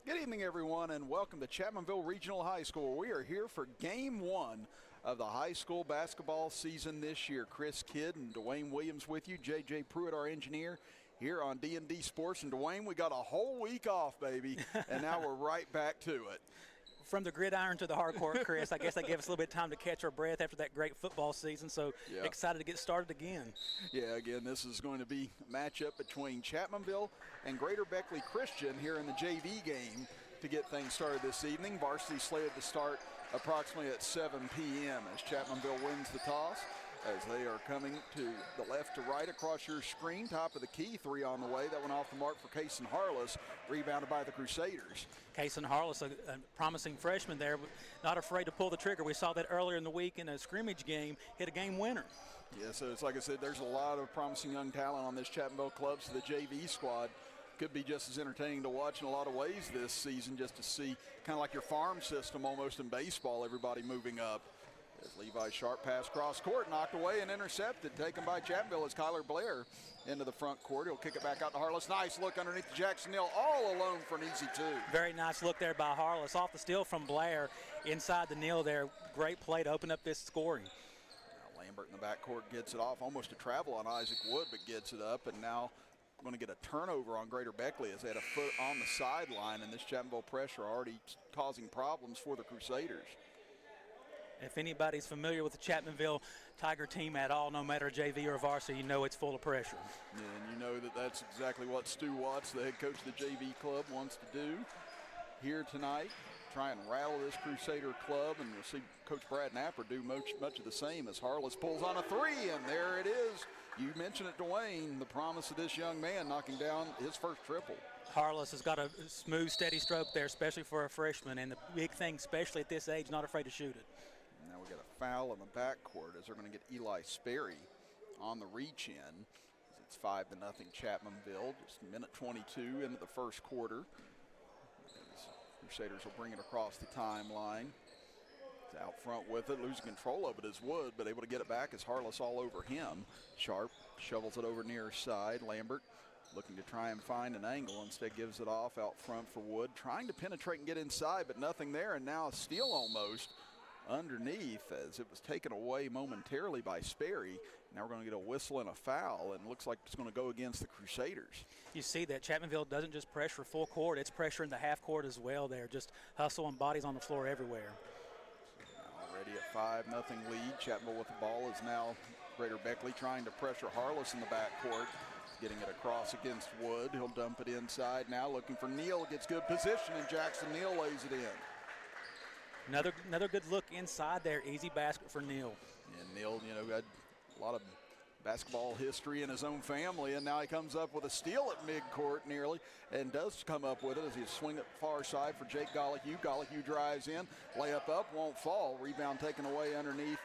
Good evening, everyone, and welcome to Chapmanville Regional High School. We are here for Game 1 of the high school basketball season this year. Chris Kidd and Dwayne Williams with you. J.J. Pruitt, our engineer, here on D&D Sports. And Dwayne, we got a whole week off, baby, and now we're right back to it. From the gridiron to the hard court, Chris, I guess that gave us a little bit of time to catch our breath after that great football season, so excited to get started again. Yeah, again, this is going to be a matchup between Chapmanville and Greater Beckley Christian here in the JV game to get things started this evening. Varsity slated to start approximately at 7 p.m. as Chapmanville wins the toss. As they are coming to the left to right across your screen. Top of the key, three on the way. That one off the mark for Kaysen Harless, rebounded by the Crusaders. Kaysen Harless, a promising freshman there, not afraid to pull the trigger. We saw that earlier in the week in a scrimmage game, hit a game winner. Yeah, so it's like I said, there's a lot of promising young talent on this Chapmanville club, so the JV squad could be just as entertaining to watch in a lot of ways this season, just to see kind of like your farm system almost in baseball, everybody moving up. As Levi Sharp pass cross court, knocked away and intercepted, taken by Chapmanville as Kyler Blair into the front court. He'll kick it back out to Harless. Nice look underneath Jackson Hill, all alone for an easy two. Very nice look there by Harless. Off the steal from Blair inside the Neal there. Great play to open up this scoring. Now Lambert in the backcourt gets it off, almost a travel on Isaac Wood, but gets it up, and now going to get a turnover on Greater Beckley as they had a foot on the sideline, and this Chapmanville pressure already causing problems for the Crusaders. If anybody's familiar with the Chapmanville Tiger team at all, no matter JV or varsity, you know it's full of pressure. Yeah, and you know that that's exactly what Stu Watts, the head coach of the JV club, wants to do here tonight. Try and rattle this Crusader club, and you'll see Coach Brad Napper do much of the same as Harless pulls on a three, and there it is. You mentioned it, Dwayne, the promise of this young man knocking down his first triple. Harless has got a smooth, steady stroke there, especially for a freshman, and the big thing, especially at this age, not afraid to shoot it. Now we got a foul in the backcourt as they're going to get Eli Sperry on the reach-in. It's 5-0 Chapmanville, just minute 22 into the first quarter. As Crusaders will bring it across the timeline. It's out front with it, losing control of it is Wood, but able to get it back as Harless all over him. Sharp shovels it over near side. Lambert looking to try and find an angle, instead gives it off out front for Wood, trying to penetrate and get inside, but nothing there, and now a steal almost underneath as it was taken away momentarily by Sperry. Now we're going to get a whistle and a foul, and it looks like it's going to go against the Crusaders. You see that Chapmanville doesn't just pressure full court, it's pressure in the half court as well there, just hustle and bodies on the floor everywhere. Already a 5-0 lead. Chapmanville with the ball is now Greater Beckley trying to pressure Harless in the backcourt. Getting it across against Wood. He'll dump it inside now, looking for Neal. Gets good position, and Jackson Neal lays it in. Another good look inside there. Easy basket for Neal. And Neal, had a lot of basketball history in his own family, and now he comes up with a steal at midcourt nearly, and does come up with it as he swing it far side for Jake Gollihue. Gollihue drives in, layup up, won't fall. Rebound taken away underneath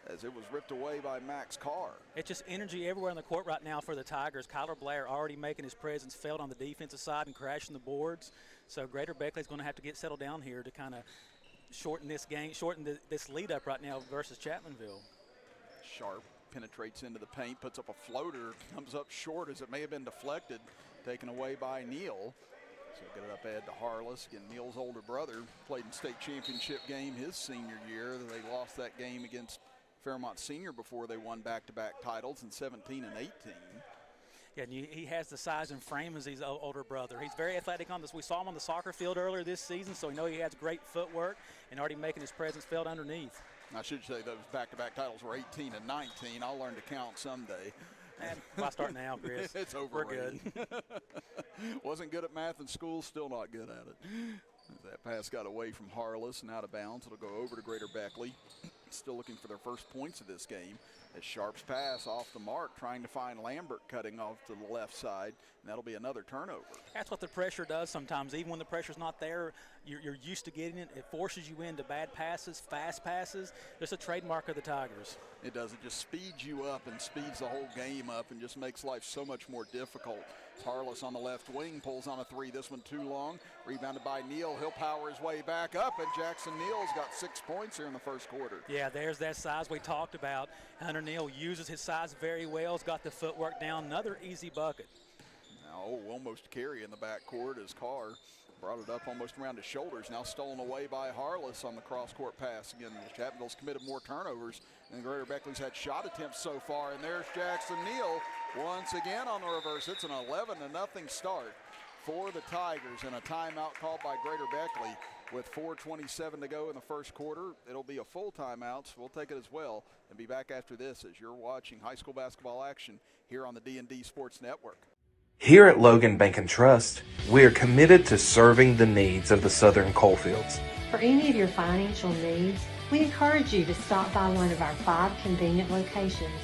as it was ripped away by Max Carr. It's just energy everywhere on the court right now for the Tigers. Kyler Blair already making his presence felt on the defensive side and crashing the boards. So Greater Beckley's going to have to get settled down here to kind of shorten this game, this lead up right now versus Chapmanville. Sharp penetrates into the paint, puts up a floater, comes up short as it may have been deflected, taken away by Neal. So get it up ahead to Harless. Again, Neal's older brother played in state championship game his senior year. They lost that game against Fairmont Senior before they won back-to-back titles in 17 and 18. Yeah, and he has the size and frame as his older brother. He's very athletic on this. We saw him on the soccer field earlier this season, so we know he has great footwork and already making his presence felt underneath. I should say those back-to-back titles were 18 and 19. I'll learn to count someday. And why start now, Chris? It's overrated. We're good. Wasn't good at math in school, still not good at it. That pass got away from Harless and out of bounds. It'll go over to Greater Beckley. Still looking for their first points of this game. As Sharp's pass off the mark, trying to find Lambert cutting off to the left side, and that'll be another turnover. That's what the pressure does sometimes. Even when the pressure's not there, you're used to getting it. It forces you into bad passes, fast passes. It's a trademark of the Tigers. It does. It just speeds you up and speeds the whole game up and just makes life so much more difficult. Harless on the left wing pulls on a three. This one too long. Rebounded by Neal. He'll power his way back up, and Jackson Neal's got 6 points here in the first quarter. Yeah, there's that size we talked about. Hunter Neal uses his size very well. He's got the footwork down. Another easy bucket. Now almost carry in the backcourt as Carr Brought it up almost around his shoulders. Now stolen away by Harless on the cross-court pass. Again, Chapmanville's committed more turnovers, and Greater Beckley's had shot attempts so far. And there's Jackson Neal once again on the reverse. It's an 11-0 start for the Tigers, and a timeout called by Greater Beckley with 4:27 to go in the first quarter. It'll be a full timeout, so we'll take it as well and be back after this as you're watching high school basketball action here on the D&D Sports Network. Here at Logan Bank and Trust, we are committed to serving the needs of the Southern Coalfields. For any of your financial needs, we encourage you to stop by one of our 5 convenient locations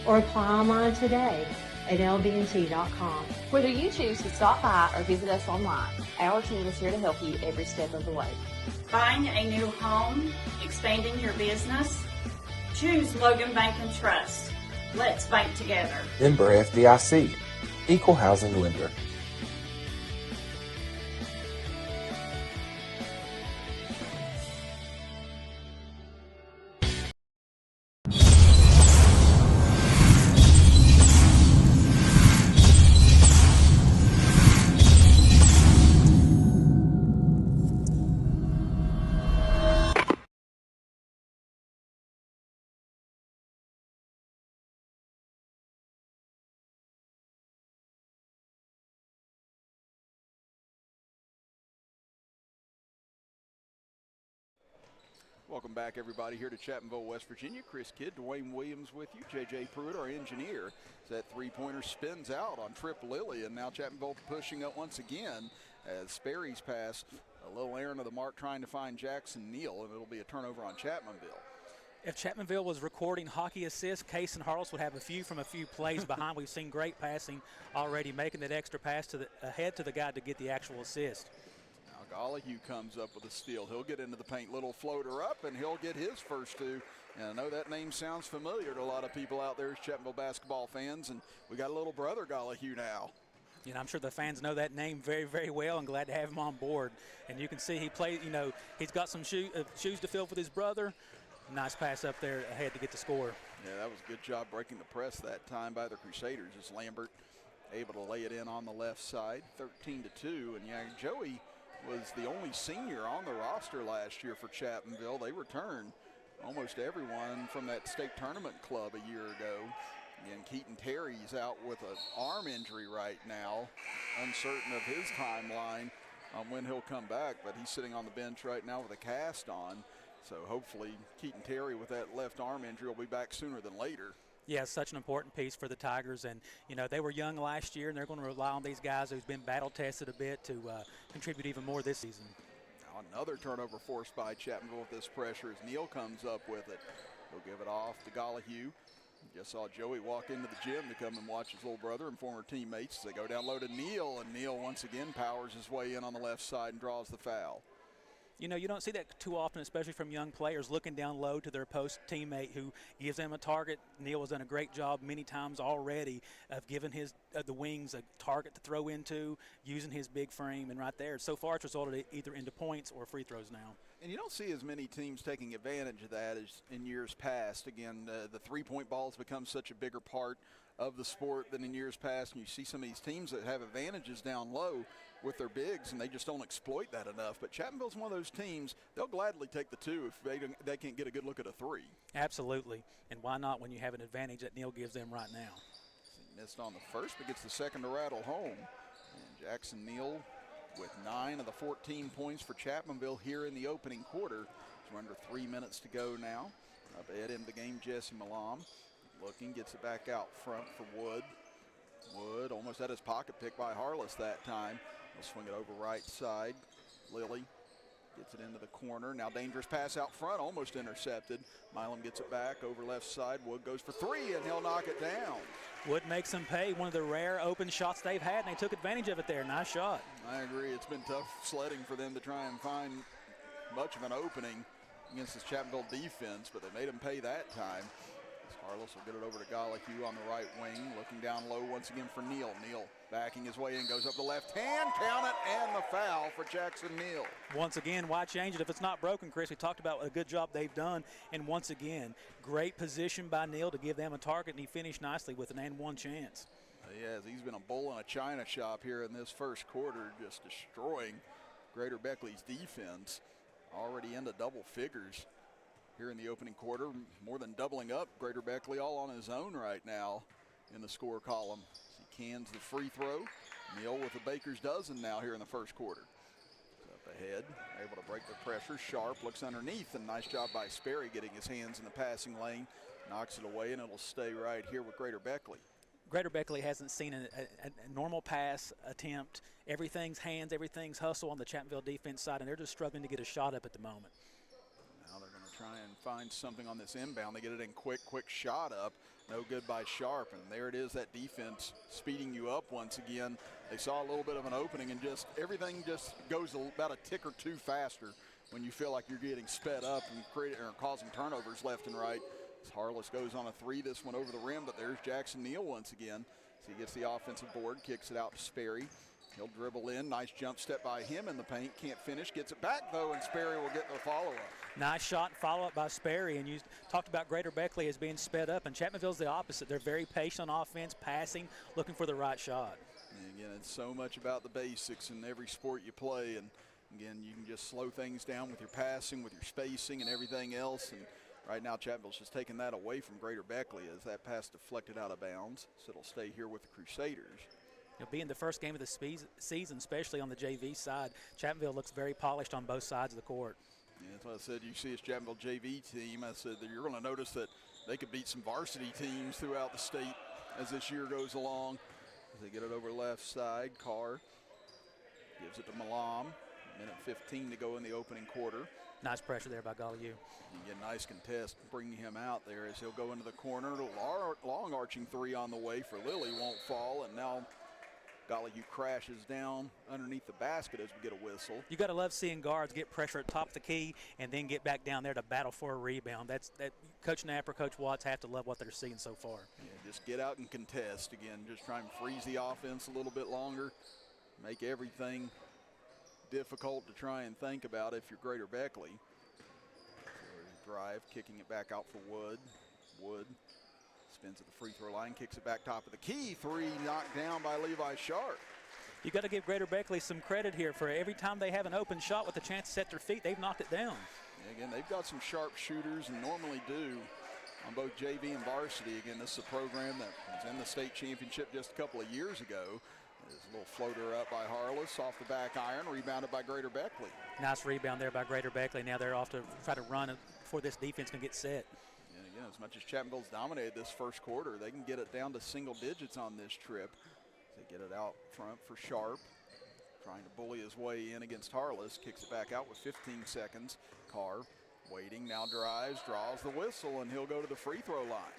or apply online today at lbnt.com. Whether you choose to stop by or visit us online, our team is here to help you every step of the way. Buying a new home, expanding your business? Choose Logan Bank and Trust. Let's bank together. Member FDIC, Equal Housing Lender. Welcome back, everybody, here to Chapmanville, West Virginia. Chris Kidd, Dwayne Williams with you. J.J. Pruitt, our engineer. That three-pointer spins out on Trip Lilly, and now Chapmanville pushing up once again as Sperry's pass a little errant of the mark trying to find Jackson Neal, and it'll be a turnover on Chapmanville. If Chapmanville was recording hockey assists, Case and Harless would have a few from a few plays behind. We've seen great passing already, making that extra pass to ahead to the guy to get the actual assist. Gollihue comes up with a steal. He'll get into the paint, little floater up, and he'll get his first 2. And I know that name sounds familiar to a lot of people out there as Chapmanville basketball fans, and we got a little brother Gollihue now. You know, I'm sure the fans know that name very, very well, and glad to have him on board. And you can see he plays, you know, he's got some shoes to fill with his brother. Nice pass up there ahead to get the score. Yeah, that was a good job breaking the press that time by the Crusaders as Lambert able to lay it in on the left side, 13-2. And yeah, Joey was the only senior on the roster last year for Chapmanville. They returned almost everyone from that state tournament club a year ago. And Keaton Terry's out with an arm injury right now, uncertain of his timeline on when he'll come back, but he's sitting on the bench right now with a cast on. So hopefully Keaton Terry with that left arm injury will be back sooner than later. Yeah, such an important piece for the Tigers. And, you know, they were young last year, and they're going to rely on these guys who've been battle-tested a bit to contribute even more this season. Now another turnover forced by Chapmanville with this pressure as Neal comes up with it. He'll give it off to Gollihue. Just saw Joey walk into the gym to come and watch his little brother and former teammates as they go down low to Neal, and Neal once again powers his way in on the left side and draws the foul. You know, you don't see that too often, especially from young players looking down low to their post teammate who gives them a target. Neal has done a great job many times already of giving his the wings a target to throw into, using his big frame, and right there. So far, it's resulted either into points or free throws now. And you don't see as many teams taking advantage of that as in years past. Again, the three-point ball has become such a bigger part of the sport than in years past, and you see some of these teams that have advantages down low with their bigs, and they just don't exploit that enough. But Chapmanville's one of those teams, they'll gladly take the 2 if they can't get a good look at a 3. Absolutely, and why not when you have an advantage that Neal gives them right now. He missed on the first, but gets the second to rattle home. And Jackson Neal with 9 of the 14 points for Chapmanville here in the opening quarter. We're under 3 minutes to go now. Up ahead in the game, Jesse Malam. Looking, gets it back out front for Wood. Wood almost had his pocket picked by Harless that time. He'll swing it over right side. Lilly gets it into the corner. Now dangerous pass out front, almost intercepted. Milam gets it back over left side. Wood goes for 3, and he'll knock it down. Wood makes them pay. One of the rare open shots they've had, and they took advantage of it there. Nice shot. I agree. It's been tough sledding for them to try and find much of an opening against this Chapmanville defense, but they made them pay that time. Harless will get it over to Gollihue on the right wing, looking down low once again for Neal. Neal backing his way in, goes up the left hand, count it, and the foul for Jackson Neal. Once again, why change it if it's not broken, Chris? We talked about a good job they've done, and once again, great position by Neal to give them a target, and he finished nicely with an and one chance. He has. He's been a bull in a china shop here in this first quarter, just destroying Greater Beckley's defense already into double figures here in the opening quarter, more than doubling up Greater Beckley all on his own right now in the score column. He cans the free throw. Neal with the baker's dozen now here in the first quarter. Up ahead, able to break the pressure. Sharp looks underneath, and nice job by Sperry getting his hands in the passing lane. Knocks it away, and it'll stay right here with Greater Beckley. Greater Beckley hasn't seen a normal pass attempt. Everything's hands, everything's hustle on the Chapmanville defense side, and they're just struggling to get a shot up at the moment. Now they're going to try and find something on this inbound. They get it in quick shot up. No good by Sharp, and there it is, that defense speeding you up once again. They saw a little bit of an opening, and just everything just goes about a tick or two faster when you feel like you're getting sped up and causing turnovers left and right. As Harless goes on a three, this one over the rim, but there's Jackson Neal once again. So he gets the offensive board, kicks it out to Sperry. He'll dribble in, nice jump step by him in the paint, can't finish, gets it back though, and Sperry will get the follow-up. Nice shot and follow-up by Sperry, and you talked about Greater Beckley as being sped up, and Chapmanville's the opposite. They're very patient on offense, passing, looking for the right shot. And again, it's so much about the basics in every sport you play, and again, you can just slow things down with your passing, with your spacing and everything else, and right now Chapmanville's just taking that away from Greater Beckley as that pass deflected out of bounds, so it'll stay here with the Crusaders. It'll be in the first game of the season, especially on the JV side. Chapmanville looks very polished on both sides of the court. Yeah, that's what I said. You see this Chapmanville JV team. I said that you're going to notice that they could beat some varsity teams throughout the state as this year goes along. As they get it over left side, Carr gives it to Malam. Minute 15 to go in the opening quarter. Nice pressure there by Gallagher. Again, nice contest bringing him out there as he'll go into the corner. Long arching three on the way for Lilly, won't fall, and now Gallagher crashes down underneath the basket as we get a whistle. You got to love seeing guards get pressure at top of the key and then get back down there to battle for a rebound. That Coach Napper, Coach Watts have to love what they're seeing so far. Yeah, just get out and contest again. Just try and freeze the offense a little bit longer. Make everything difficult to try and think about if you're Greater Beckley. So drive, kicking it back out for Wood. Wood spins at the free throw line, kicks it back top of the key. Three knocked down by Levi Sharp. You got to give Greater Beckley some credit here for every time they have an open shot with a chance to set their feet, they've knocked it down. Yeah, again, they've got some sharp shooters and normally do on both JV and varsity. Again, this is a program that was in the state championship just a couple of years ago. There's a little floater up by Harless off the back iron, rebounded by Greater Beckley. Nice rebound there by Greater Beckley. Now they're off to try to run it before this defense can get set. And again, as much as Chapmanville's dominated this first quarter, they can get it down to single digits on this trip. They get it out front for Sharp, trying to bully his way in against Harless. Kicks it back out with 15 seconds. Carr waiting, now drives, draws the whistle, and he'll go to the free throw line.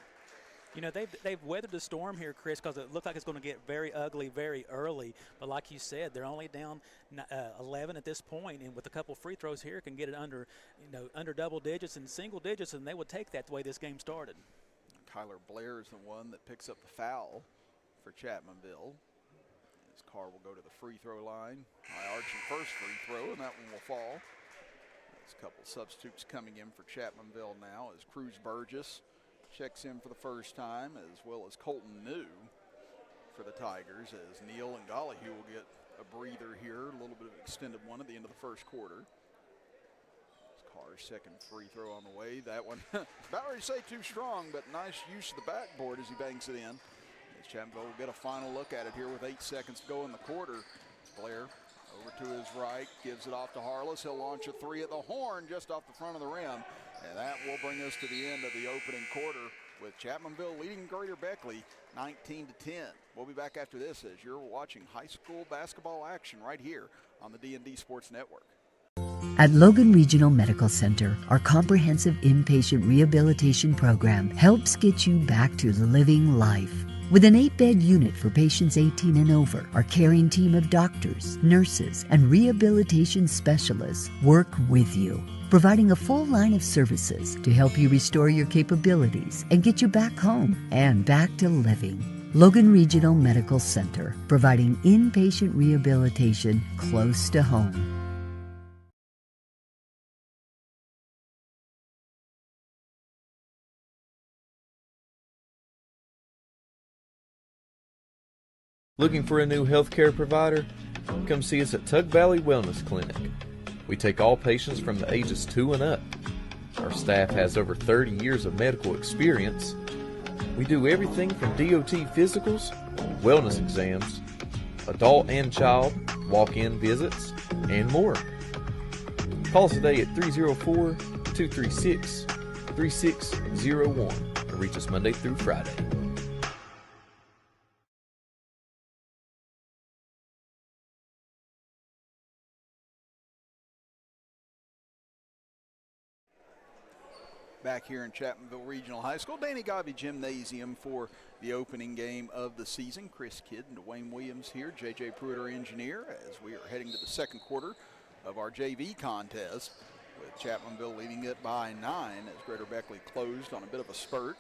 You know, they've weathered the storm here, Chris, because it looked like it's going to get very ugly very early. But like you said, they're only down 11 at this point, and with a couple free throws here, can get it under double digits and single digits, and they would take that the way this game started. Kyler Blair is the one that picks up the foul for Chapmanville. As Carr will go to the free throw line. High arching first free throw, and that one will fall. There's a couple substitutes coming in for Chapmanville now as Cruz Burgess checks in for the first time, as well as Colton New for the Tigers, as Neal and Gallagher will get a breather here, a little bit of an extended one at the end of the first quarter. Carr's second free throw on the way. That one, about ready to say too strong, but nice use of the backboard as he banks it in. As Chapmanville will get a final look at it here with 8 seconds to go in the quarter. Blair over to his right, gives it off to Harless. He'll launch a three at the horn just off the front of the rim. And that will bring us to the end of the opening quarter with Chapmanville leading Greater Beckley 19-10. We'll be back after this as you're watching high school basketball action right here on the D&D Sports Network. At Logan Regional Medical Center, our comprehensive inpatient rehabilitation program helps get you back to living life. With an 8-bed unit for patients 18 and over, our caring team of doctors, nurses, and rehabilitation specialists work with you, providing a full line of services to help you restore your capabilities and get you back home and back to living. Logan Regional Medical Center, providing inpatient rehabilitation close to home. Looking for a new healthcare provider? come see us at Tug Valley Wellness Clinic. We take all patients from the ages 2 and up. Our staff has over 30 years of medical experience. We do everything from DOT physicals, wellness exams, adult and child, walk-in visits, and more. Call us today at 304-236-3601 and reach us Monday through Friday. Back here in Chapmanville Regional High School, Danny Gobby Gymnasium for the opening game of the season. Chris Kidd and Dwayne Williams here, J.J. Pruitt, our engineer, as we are heading to the second quarter of our JV contest, with Chapmanville leading it by 9 as Greater Beckley closed on a bit of a spurt.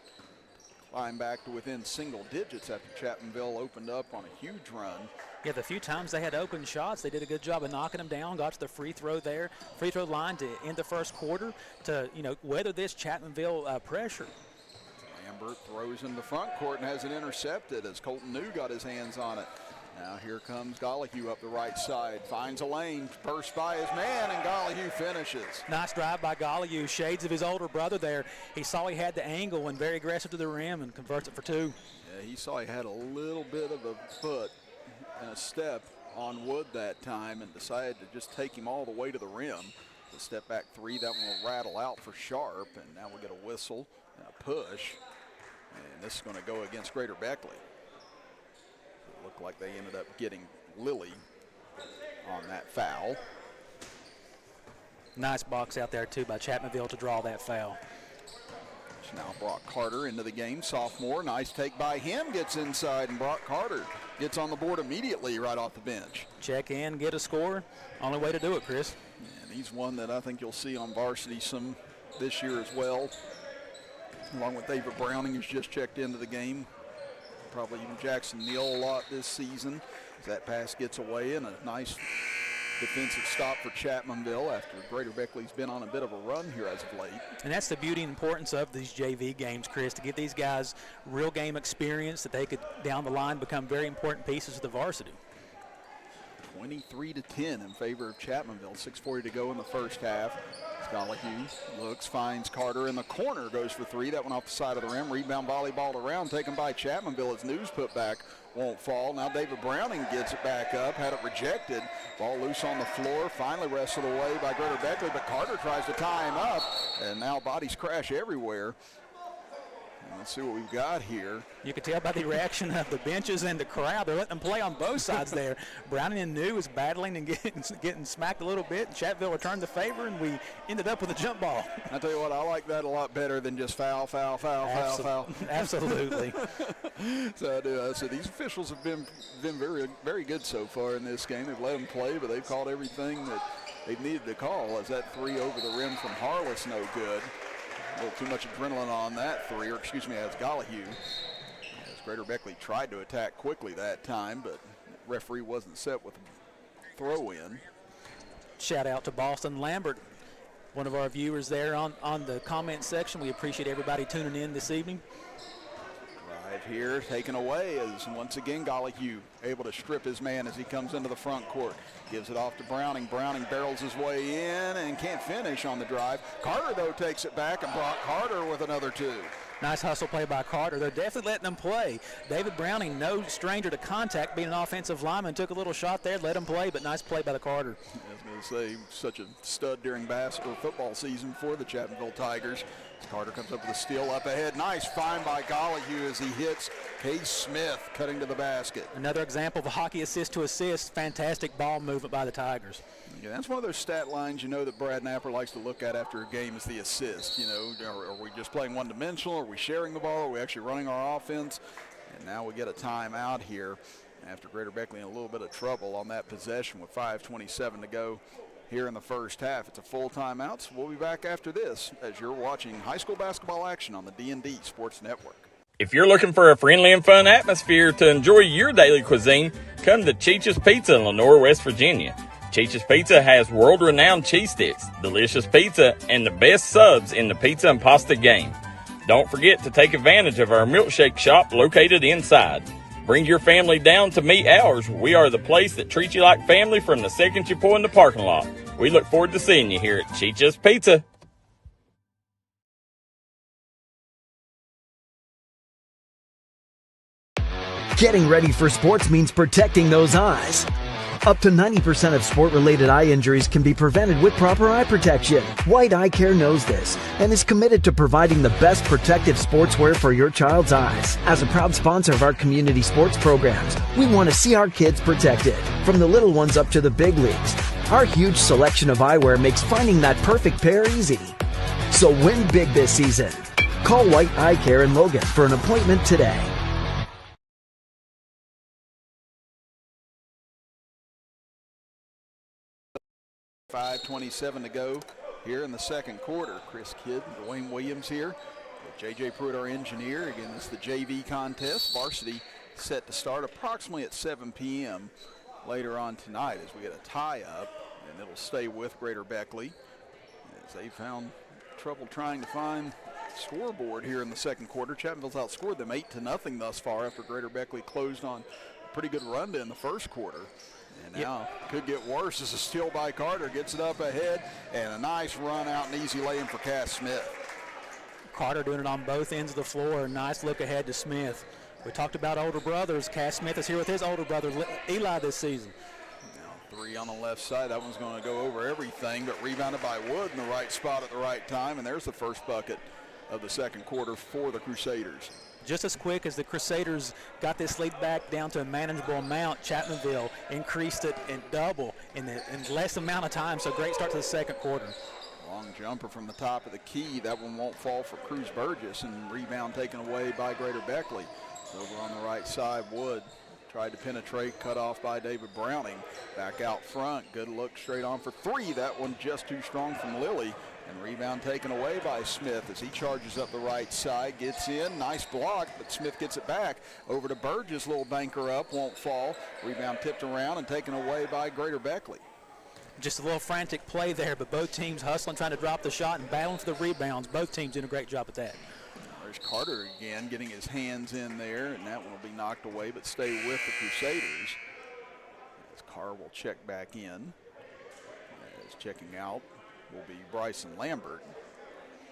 Climbed back to within single digits after Chapmanville opened up on a huge run. Yeah, the few times they had open shots, they did a good job of knocking them down, got to the free throw line to end the first quarter to, weather this Chapmanville pressure. Lambert throws in the front court and has it intercepted as Colton New got his hands on it. Now here comes Gollihue up the right side, finds a lane, burst by his man, and Gollihue finishes. Nice drive by Gollihue, shades of his older brother there. He saw he had the angle and very aggressive to the rim and converts it for 2. Yeah, he saw he had a little bit of a foot and a step on wood that time and decided to just take him all the way to the rim. The step back 3, that one will rattle out for Sharp, and now we'll get a whistle and a push. And this is going to go against Greater Beckley. It looked like they ended up getting Lilly on that foul. Nice box out there, too, by Chapmanville to draw that foul. Now Brock Carter into the game, sophomore. Nice take by him, gets inside, and Brock Carter gets on the board immediately right off the bench. Check in, get a score. Only way to do it, Chris. And he's one that I think you'll see on varsity some this year as well, along with David Browning, who's just checked into the game. Probably even Jackson Neal a lot this season as that pass gets away, and a nice defensive stop for Chapmanville after Greater Beckley's been on a bit of a run here as of late. And that's the beauty and importance of these JV games, Chris, to give these guys real game experience that they could down the line become very important pieces of the varsity. 23-10 in favor of Chapmanville. 6:40 to go in the first half. Gollihue looks, finds Carter in the corner, goes for 3. That one off the side of the rim. Rebound volleyballed around, taken by Chapmanville. As News put back, won't fall. Now David Browning gets it back up, had it rejected. Ball loose on the floor, finally wrestled away by Greater Beckley, but Carter tries to tie him up, and now bodies crash everywhere. Let's see what we've got here. You can tell by the reaction of the benches and the crowd. They're letting them play on both sides there. Browning and New is battling and getting smacked a little bit. Chapmanville returned the favor, and we ended up with a jump ball. I tell you what, I like that a lot better than just foul, foul, foul, foul, foul. Absolutely. So I do. So these officials have been very, very good so far in this game. They've let them play, but they've called everything that they needed to call. As that 3 over the rim from Harless, no good. A little too much adrenaline on that 3, or excuse me, as Gollihue. As Greater Beckley tried to attack quickly that time, but referee wasn't set with a throw-in. Shout out to Boston Lambert, one of our viewers there on the comment section. We appreciate everybody tuning in this evening. Drive here, taken away as once again Gollihue able to strip his man as he comes into the front court. Gives it off to Browning. Browning barrels his way in and can't finish on the drive. Carter, though, takes it back, and Brock Carter with another 2. Nice hustle play by Carter. They're definitely letting them play. David Browning, no stranger to contact, being an offensive lineman, took a little shot there, let him play, but nice play by the Carter. I was going to say, such a stud during football season for the Chapmanville Tigers. As Carter comes up with a steal up ahead. Nice find by Gollihue as he hits Case Smith, cutting to the basket. Another example of a hockey assist to assist. Fantastic ball movement by the Tigers. Yeah, that's one of those stat lines, that Brad Napper likes to look at after a game is the assist. Are we just playing one-dimensional? Are we sharing the ball? Are we actually running our offense? And now we get a timeout here after Greater Beckley in a little bit of trouble on that possession with 5:27 to go here in the first half. It's a full timeout, so we'll be back after this as you're watching high school basketball action on the D&D Sports Network. If you're looking for a friendly and fun atmosphere to enjoy your daily cuisine, come to Cheech's Pizza in Lenore, West Virginia. Cheech's Pizza has world-renowned cheese sticks, delicious pizza, and the best subs in the pizza and pasta game. Don't forget to take advantage of our milkshake shop located inside. Bring your family down to meet ours. We are the place that treats you like family from the second you pull in the parking lot. We look forward to seeing you here at Cheech's Pizza. Getting ready for sports means protecting those eyes. Up to 90% of sport-related eye injuries can be prevented with proper eye protection. White Eye Care knows this and is committed to providing the best protective sportswear for your child's eyes. As a proud sponsor of our community sports programs, we want to see our kids protected, from the little ones up to the big leagues. Our huge selection of eyewear makes finding that perfect pair easy. So win big this season. Call White Eye Care in Logan for an appointment today. 5:27 to go here in the second quarter. Chris Kidd, Dwayne Williams here. J.J. Pruitt, our engineer. Again, this is the JV contest. Varsity set to start approximately at 7 p.m. later on tonight as we get a tie-up, and it'll stay with Greater Beckley as they found trouble trying to find scoreboard here in the second quarter. Chapmanville's outscored them 8-0 thus far after Greater Beckley closed on a pretty good run in the first quarter. And now could get worse as a steal by Carter. Gets it up ahead, and a nice run out and easy lay-in for Cass Smith. Carter doing it on both ends of the floor. Nice look ahead to Smith. We talked about older brothers. Cass Smith is here with his older brother, Eli, this season. Now 3 on the left side. That one's going to go over everything, but rebounded by Wood in the right spot at the right time, and there's the first bucket of the second quarter for the Crusaders. Just as quick as the Crusaders got this lead back down to a manageable amount, Chapmanville increased it in double in less amount of time. So great start to the second quarter. Long jumper from the top of the key. That one won't fall for Cruz Burgess, and rebound taken away by Greater Beckley. Over on the right side, Wood tried to penetrate, cut off by David Browning. Back out front, good look straight on for 3. That one just too strong from Lilly. And rebound taken away by Smith as he charges up the right side, gets in, nice block, but Smith gets it back over to Burgess, little banker up, won't fall. Rebound tipped around and taken away by Greater Beckley. Just a little frantic play there, but both teams hustling, trying to drop the shot and battling for the rebounds. Both teams doing a great job at that. There's Carter again getting his hands in there, and that one will be knocked away, but stay with the Crusaders. As Carr will check back in. As checking out will be Bryson Lambert.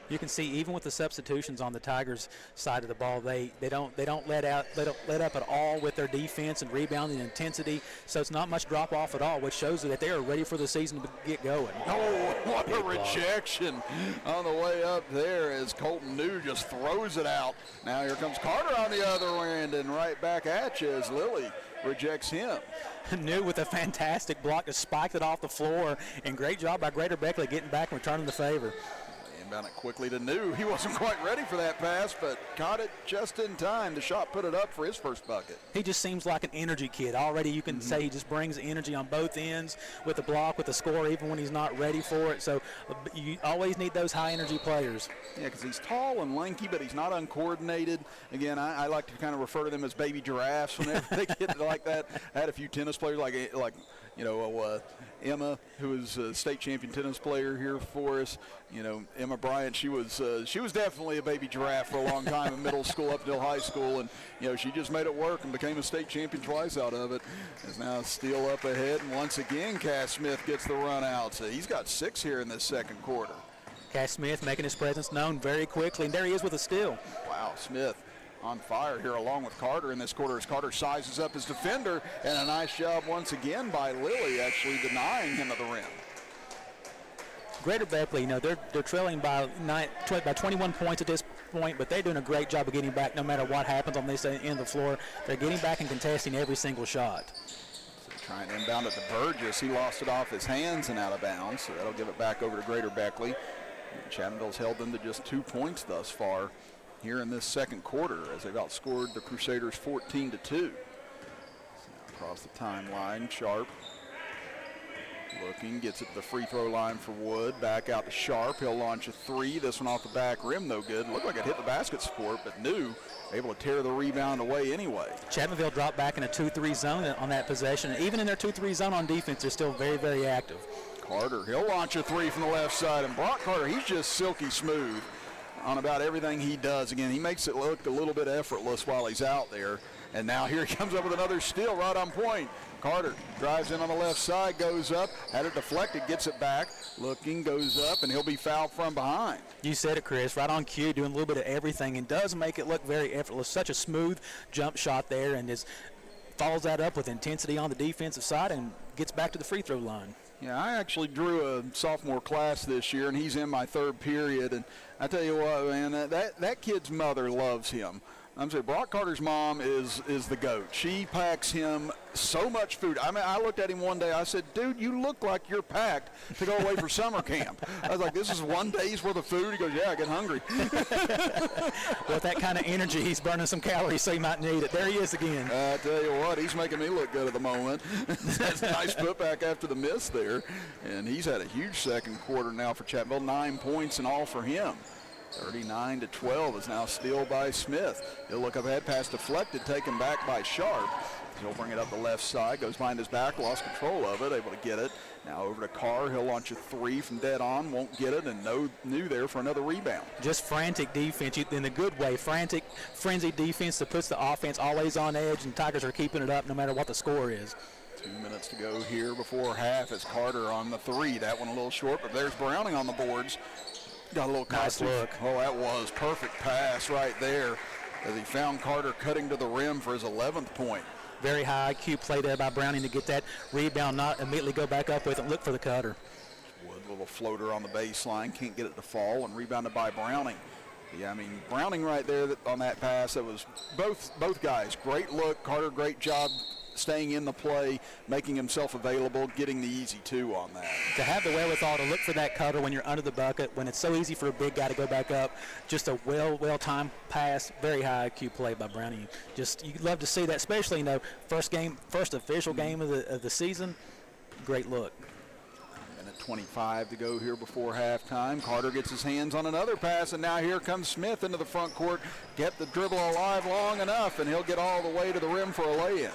You can see even with the substitutions on the Tigers' side of the ball, they don't let up at all with their defense and rebounding intensity. So it's not much drop off at all, which shows that they are ready for the season to get going. Oh, what a rejection on the way up there as Colton New just throws it out. Now here comes Carter on the other end and right back at you as Lilly rejects him. New with a fantastic block to spike it off the floor, and great job by Greater Beckley getting back and returning the favor. Inbound it quickly to New. He wasn't quite ready for that pass, but caught it just in time. The shot put it up for his first bucket. He just seems like an energy kid. Already you can say he just brings energy on both ends with the block, with the score, even when he's not ready for it. So you always need those high-energy players. Yeah, because he's tall and lanky, but he's not uncoordinated. Again, I like to kind of refer to them as baby giraffes whenever they get like that. I had a few tennis players like Emma, who is a state champion tennis player here for us. You know, Emma Bryant, she was definitely a baby giraffe for a long time in middle school up until high school, and she just made it work and became a state champion twice out of it. Is now steal up ahead, and once again Cass Smith gets the run out. So he's got 6 here in this second quarter. Cass Smith making his presence known very quickly, and there he is with a steal. Wow, Smith on fire here along with Carter in this quarter as Carter sizes up his defender, and a nice job once again by Lilly actually denying him at the rim. Greater Beckley, they're trailing by 21 points at this point, but they're doing a great job of getting back no matter what happens on this end of the floor. They're getting back and contesting every single shot. So trying to inbound it to Burgess. He lost it off his hands and out of bounds, so that'll give it back over to Greater Beckley. And Chapmanville's held them to just 2 points thus far here in this second quarter as they've outscored the Crusaders 14-2. So across the timeline, Sharp looking, gets it to the free throw line for Wood. Back out to Sharp. He'll launch a 3. This one off the back rim, no good. Looked like it hit the basket support, but New able to tear the rebound away anyway. Chapmanville dropped back in a 2-3 zone on that possession. Even in their 2-3 zone on defense, they're still very, very active. Carter, he'll launch a 3 from the left side, and Brock Carter, he's just silky smooth on about everything he does. Again, he makes it look a little bit effortless while he's out there. And now here he comes up with another steal right on point. Carter drives in on the left side, goes up, had it deflected, gets it back, looking, goes up, and he'll be fouled from behind. You said it, Chris, right on cue, doing a little bit of everything, and does make it look very effortless. Such a smooth jump shot there, and follows that up with intensity on the defensive side and gets back to the free throw line. Yeah, I actually drew a sophomore class this year, and he's in my third period, and I tell you what, man, that kid's mother loves him. I'm saying Brock Carter's mom is the GOAT. She packs him so much food. I mean, I looked at him one day. I said, dude, you look like you're packed to go away for summer camp. I was like, this is one day's worth of food? He goes, yeah, I get hungry. With that kind of energy, he's burning some calories, so he might need it. There he is again. I tell you what, he's making me look good at the moment. That's a nice putback after the miss there. And he's had a huge second quarter now for Chapmanville. 9 points in all for him. 39-12 is now steal by Smith. He'll look up ahead, pass deflected, taken back by Sharp. He'll bring it up the left side, goes behind his back, lost control of it, able to get it. Now over to Carr, he'll launch a three from dead on, won't get it, and no new there for another rebound. Just frantic defense in a good way, frantic, frenzied defense that puts the offense always on edge, and Tigers are keeping it up no matter what the score is. 2 minutes to go here before half as Carter on the three. That one a little short, but there's Browning on the boards. Got a little nice look. Oh, that was perfect pass right there as he found Carter cutting to the rim for his 11th point. Very high IQ play there by Browning to get that rebound, not immediately go back up with it and look for the cutter. Wood, little floater on the baseline, can't get it to fall, and rebounded by Browning. Yeah, I mean, Browning right there on that pass, that was both guys. Great look, Carter, great job staying in the play, making himself available, getting the easy two on that. To have the wherewithal to look for that cutter when you're under the bucket, when it's so easy for a big guy to go back up, just a well-timed pass, very high IQ play by Browning. Just, you love to see that, especially, first official game of the season. Great look. 1:25 to go here before halftime. Carter gets his hands on another pass, and now here comes Smith into the front court. Get the dribble alive long enough, and he'll get all the way to the rim for a lay-in.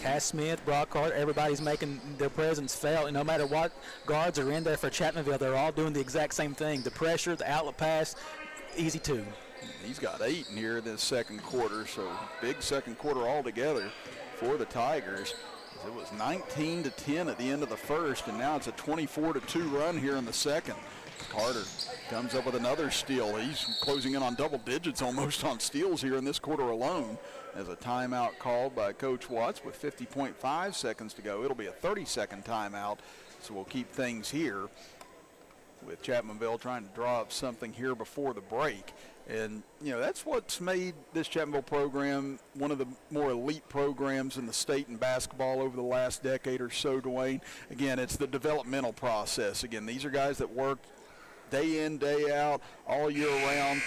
Cass Smith, Brock Carter, everybody's making their presence felt. And no matter what guards are in there for Chapmanville, they're all doing the exact same thing. The pressure, the outlet pass, easy two. He's got 8 in here this second quarter, so big second quarter altogether for the Tigers. It was 19-10 at the end of the first, and now it's a 24-2 run here in the second. Carter comes up with another steal. He's closing in on double digits almost on steals here in this quarter alone. As a timeout called by Coach Watts with 50.5 seconds to go. It'll be a 30-second timeout, so we'll keep things here with Chapmanville trying to draw up something here before the break. And, that's what's made this Chapmanville program one of the more elite programs in the state in basketball over the last decade or so, Dwayne. Again, it's the developmental process. Again, these are guys that work day in, day out, all year round.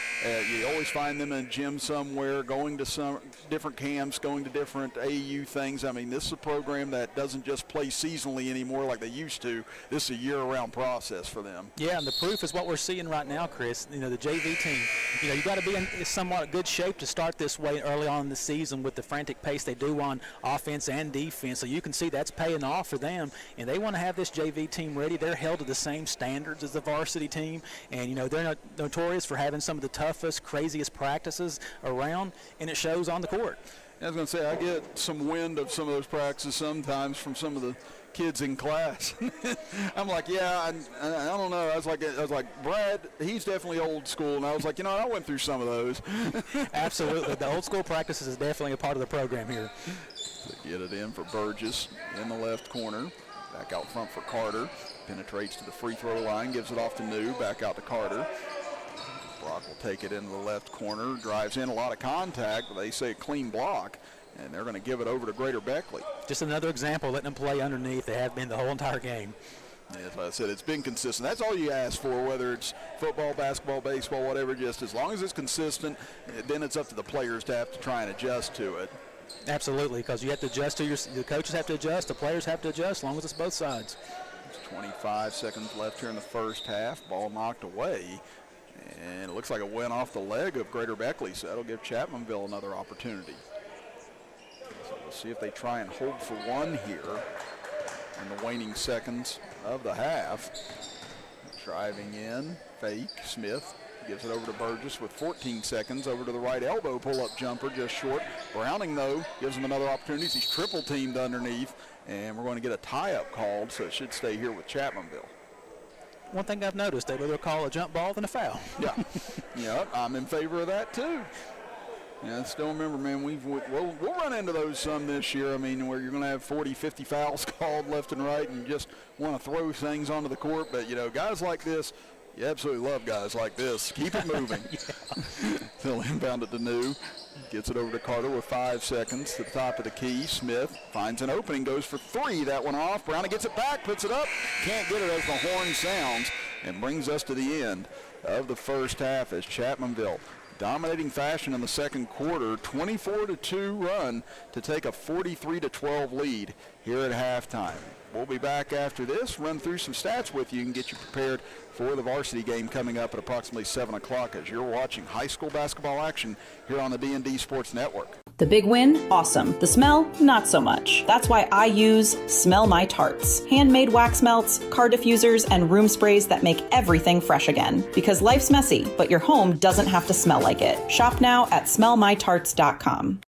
You always find them in a gym somewhere, going to some different camps, going to different AAU things. I mean, this is a program that doesn't just play seasonally anymore like they used to. This is a year-round process for them. Yeah, and the proof is what we're seeing right now, Chris. The JV team, you got to be in somewhat good shape to start this way early on in the season with the frantic pace they do on offense and defense. So you can see that's paying off for them, and they want to have this JV team ready. They're held to the same standards as the varsity team. And, they're not notorious for having some of the toughest, craziest practices around, and it shows on the court. I was going to say, I get some wind of some of those practices sometimes from some of the kids in class. I'm like, yeah, I don't know. I was like, Brad, he's definitely old school. And I was like, I went through some of those. Absolutely. The old school practices is definitely a part of the program here. They get it in for Burgess in the left corner. Back out front for Carter. Penetrates to the free throw line, gives it off to New, back out to Carter. Brock will take it into the left corner, drives in, a lot of contact, but they say a clean block, and they're going to give it over to Greater Beckley. Just another example, letting them play underneath. They have been the whole entire game. As I said, it's been consistent. That's all you ask for, whether it's football, basketball, baseball, whatever, just as long as it's consistent, then it's up to the players to have to try and adjust to it. Absolutely, because you have to adjust to the coaches have to adjust, the players have to adjust, as long as it's both sides. 25 seconds left here in the first half. Ball knocked away, and it looks like it went off the leg of Greater Beckley, so that'll give Chapmanville another opportunity. So we'll see if they try and hold for one here in the waning seconds of the half. Driving in, fake, Smith Gives it over to Burgess with 14 seconds. Over to the right elbow pull-up jumper, just short. Browning, though, gives him another opportunity. He's triple teamed underneath, and we're going to get a tie-up called, so it should stay here with Chapmanville. One thing I've noticed, they'd rather call a jump ball than a foul. Yeah, yeah, I'm in favor of that too. Yeah, still remember, man, we'll run into those some this year. I mean, where you're going to have 40, 50 fouls called left and right and just want to throw things onto the court. But, you know, guys like this, you absolutely love guys like this. Keep it moving. They'll inbound it to New. Gets it over to Carter with 5 seconds to the top of the key. Smith finds an opening, goes for three. That one off. Browning gets it back, puts it up. Can't get it as the horn sounds, and brings us to the end of the first half as Chapmanville dominating fashion in the second quarter, 24-2 run to take a 43-12 lead here at halftime. We'll be back after this, run through some stats with you and get you prepared for the varsity game coming up at approximately 7 o'clock as you're watching high school basketball action here on the D&D Sports Network. The big win, awesome. The smell, not so much. That's why I use Smell My Tarts. Handmade wax melts, car diffusers, and room sprays that make everything fresh again. Because life's messy, but your home doesn't have to smell like it. Shop now at smellmytarts.com.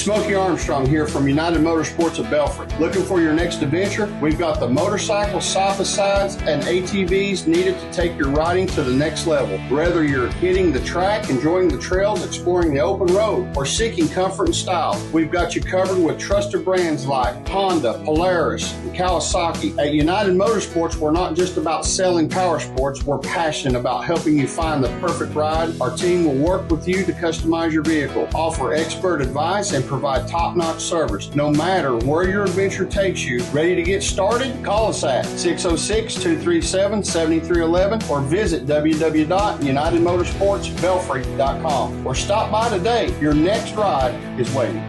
Smokey Armstrong here from United Motorsports of Belfry. Looking for your next adventure? We've got the motorcycles, side-by-sides, and ATVs needed to take your riding to the next level. Whether you're hitting the track, enjoying the trails, exploring the open road, or seeking comfort and style, we've got you covered with trusted brands like Honda, Polaris, and Kawasaki. At United Motorsports, we're not just about selling power sports, we're passionate about helping you find the perfect ride. Our team will work with you to customize your vehicle, offer expert advice, and provide top-notch service. No matter where your adventure takes you, ready to get started? Call us at 606-237-7311 or visit www.unitedmotorsportsbelfry.com or stop by today. Your next ride is waiting.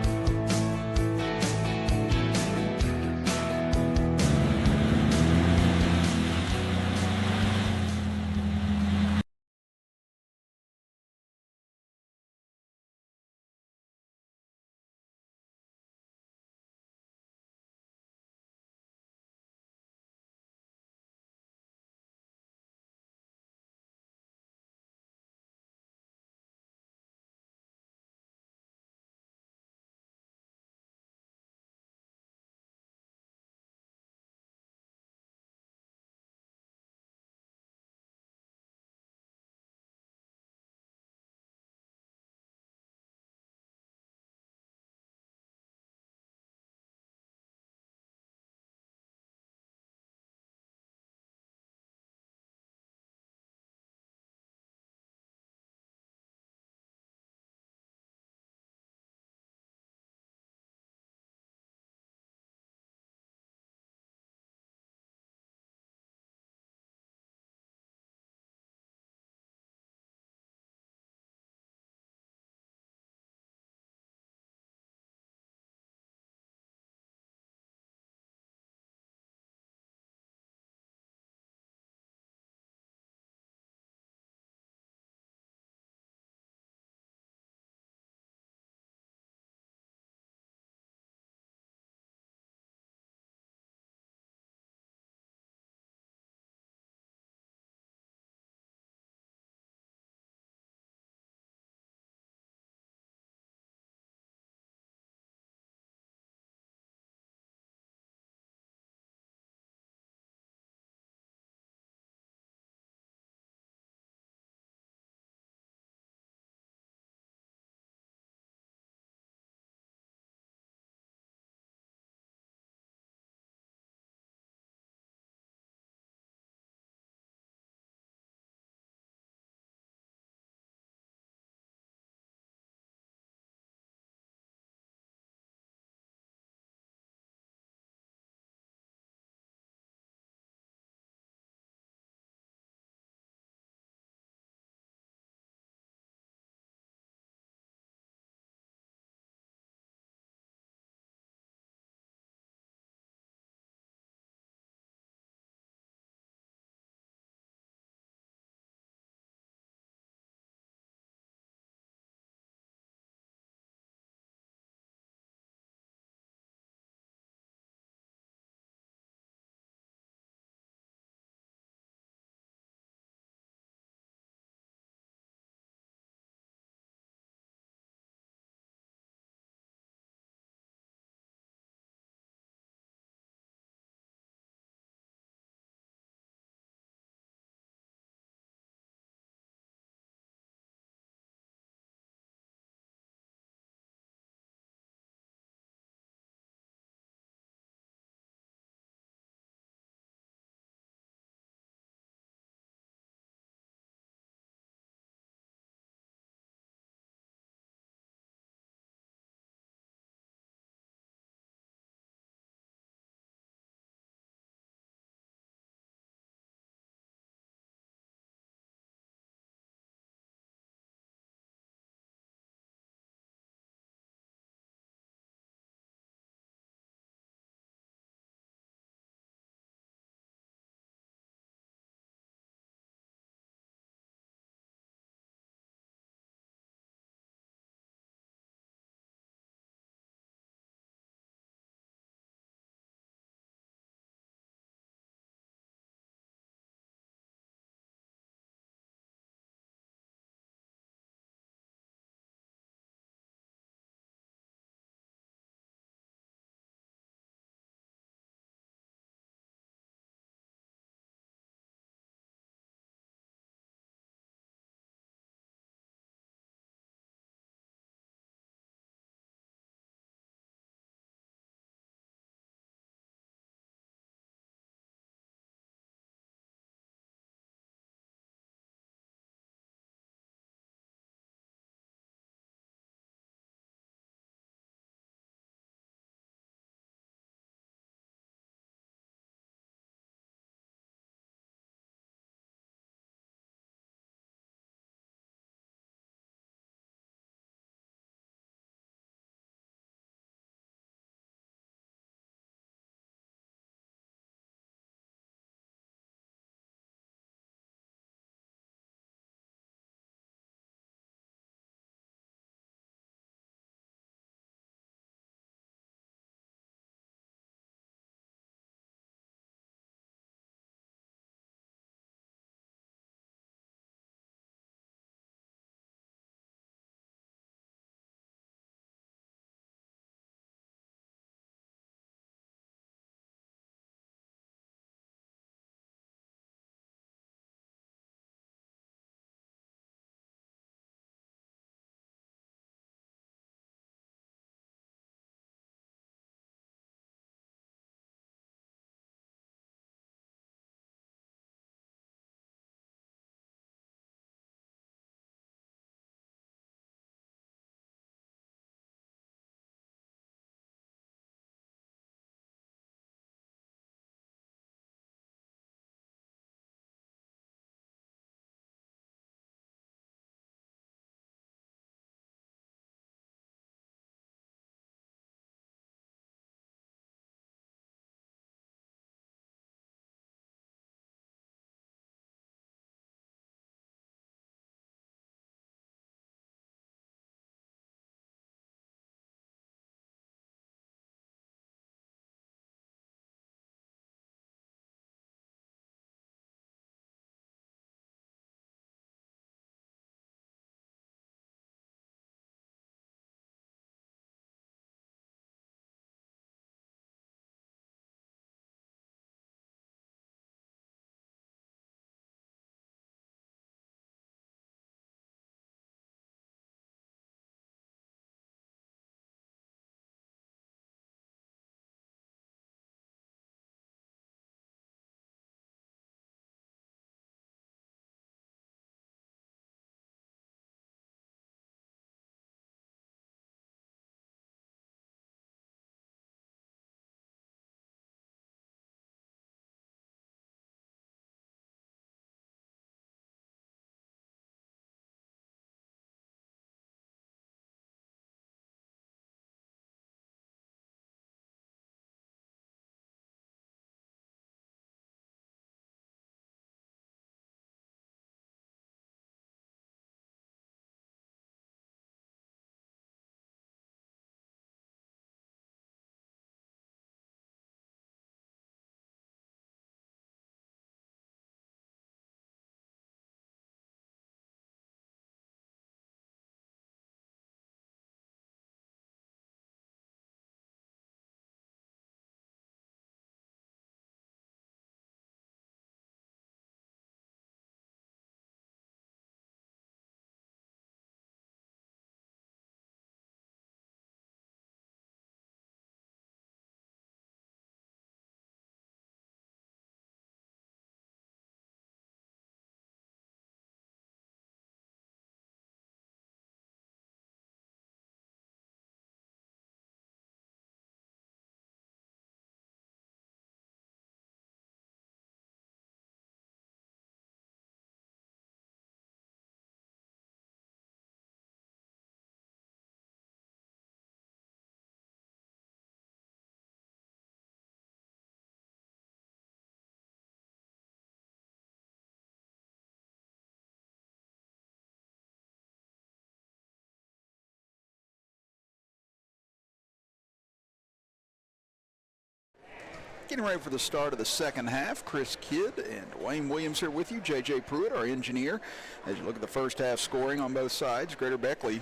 Getting ready for the start of the second half. Chris Kidd and Dwayne Williams here with you. J.J. Pruitt, our engineer. As you look at the first half scoring on both sides, Greater Beckley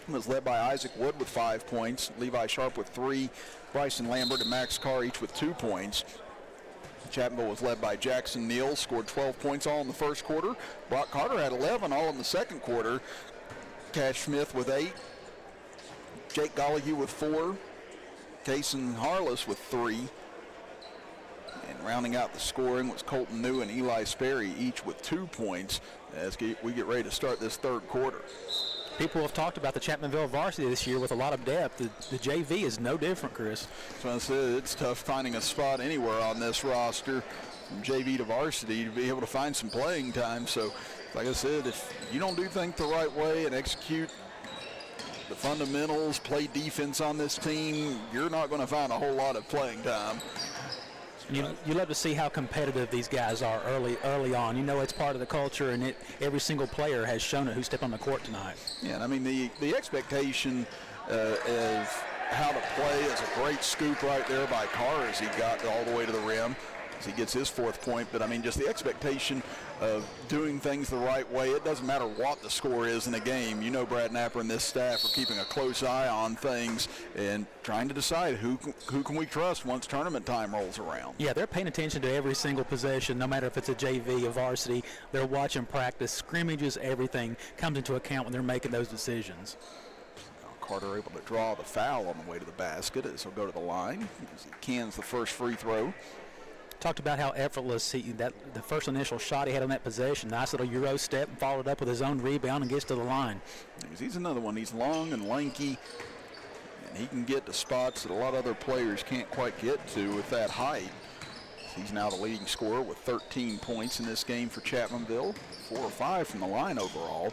was led by Isaac Wood with 5 points, Levi Sharp with 3, Bryson Lambert and Max Carr each with 2 points. Chapmanville was led by Jackson Neal, scored 12 points all in the first quarter. Brock Carter had 11 all in the second quarter. Cash Smith with 8. Jake Gollihue with 4. Kason Harless with 3. And rounding out the scoring was Colton New and Eli Sperry, each with 2 points as we get ready to start this third quarter. People have talked about the Chapmanville varsity this year with a lot of depth. The JV is no different, Chris. So I said it's tough finding a spot anywhere on this roster from JV to varsity to be able to find some playing time. So, like I said, if you don't do things the right way and execute the fundamentals, play defense on this team, you're not going to find a whole lot of playing time. You love to see how competitive these guys are early on. You know it's part of the culture, and every single player has shown it who stepped on the court tonight. Yeah, and I mean the expectation of how to play is a great scoop right there by Carr as he got all the way to the rim. He gets his 4th point, but I mean just the expectation of doing things the right way. It doesn't matter what the score is in a game. You know Brad Napper and this staff are keeping a close eye on things and trying to decide who can we trust once tournament time rolls around. Yeah, they're paying attention to every single possession, no matter if it's a JV, a varsity. They're watching practice, scrimmages, everything comes into account when they're making those decisions. Carter able to draw the foul on the way to the basket as he'll go to the line as he cans the first free throw. Talked about how effortless the first initial shot he had on that possession. Nice little Euro step and followed up with his own rebound and gets to the line. He's another one. He's long and lanky, and he can get to spots that a lot of other players can't quite get to with that height. He's now the leading scorer with 13 points in this game for Chapmanville, 4 or 5 from the line overall.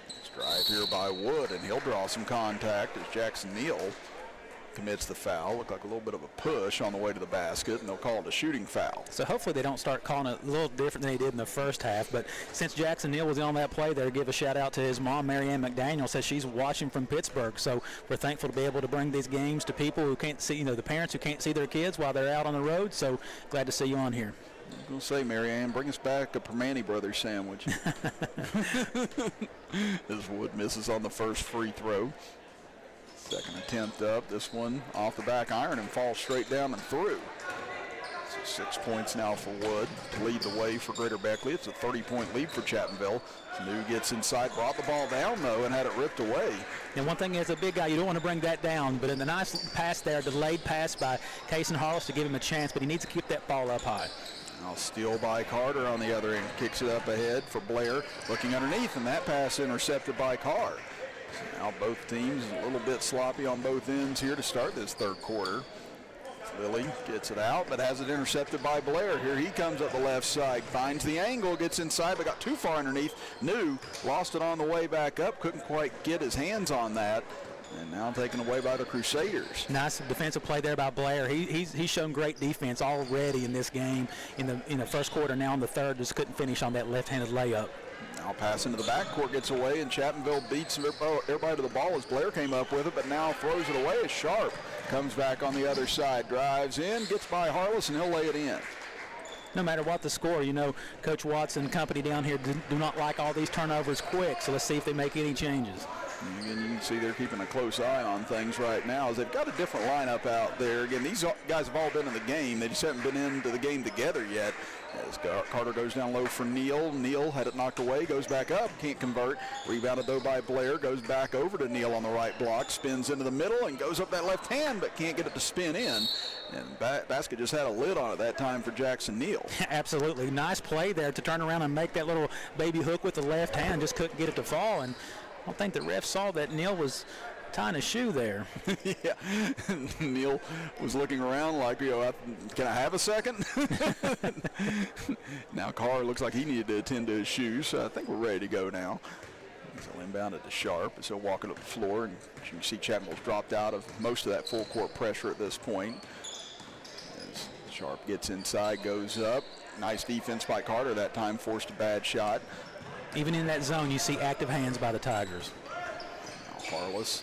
Let's drive here by Wood, and he'll draw some contact as Jackson Neal commits the foul. Looked like a little bit of a push on the way to the basket, and they'll call it a shooting foul. So hopefully they don't start calling it a little different than they did in the first half. But since Jackson Neal was on that play there, give a shout out to his mom, Marianne McDaniel, says she's watching from Pittsburgh. So we're thankful to be able to bring these games to people who can't see, the parents who can't see their kids while they're out on the road. So glad to see you on here. I was going to say, Marianne, bring us back a Permane Brothers sandwich. As Wood misses on the first free throw. Second attempt up, this one off the back iron and falls straight down and through. So 6 points now for Wood to lead the way for Greater Beckley. It's a 30-point lead for Chapmanville. New gets inside, brought the ball down though, and had it ripped away. And one thing as a big guy, you don't want to bring that down, but in the nice pass there, delayed pass by Kason Harless to give him a chance, but he needs to keep that ball up high. Now steal by Carter on the other end, kicks it up ahead for Blair, looking underneath, and that pass intercepted by Carr. Now both teams a little bit sloppy on both ends here to start this third quarter. Lilly gets it out, but has it intercepted by Blair. Here he comes up the left side, finds the angle, gets inside, but got too far underneath. New lost it on the way back up, couldn't quite get his hands on that. And now taken away by the Crusaders. Nice defensive play there by Blair. He's shown great defense already in this game in the first quarter. Now in the third, just couldn't finish on that left-handed layup. Now pass into the backcourt, gets away, and Chapmanville beats everybody to the ball as Blair came up with it, but now throws it away as Sharp comes back on the other side, drives in, gets by Harless, and he'll lay it in. No matter what the score, Coach Watson and company down here do not like all these turnovers quick, so let's see if they make any changes. Again, you can see they're keeping a close eye on things right now as they've got a different lineup out there. Again, these guys have all been in the game. They just haven't been into the game together yet. As Carter goes down low for Neal. Neal had it knocked away, goes back up, can't convert. Rebounded though by Blair, goes back over to Neal on the right block, spins into the middle and goes up that left hand, but can't get it to spin in. And basket just had a lid on it that time for Jackson Neal. Absolutely. Nice play there to turn around and make that little baby hook with the left hand, just couldn't get it to fall. And I don't think the ref saw that Neal was tying a shoe there. Yeah, Neal was looking around like, can I have a second? Now Carr looks like he needed to attend to his shoes, so I think we're ready to go now. So inbounded to Sharp, as he'll walk it up the floor, and you can see Chapmanville's dropped out of most of that full court pressure at this point. As Sharp gets inside, goes up. Nice defense by Carter that time, forced a bad shot. Even in that zone, you see active hands by the Tigers. Now Harless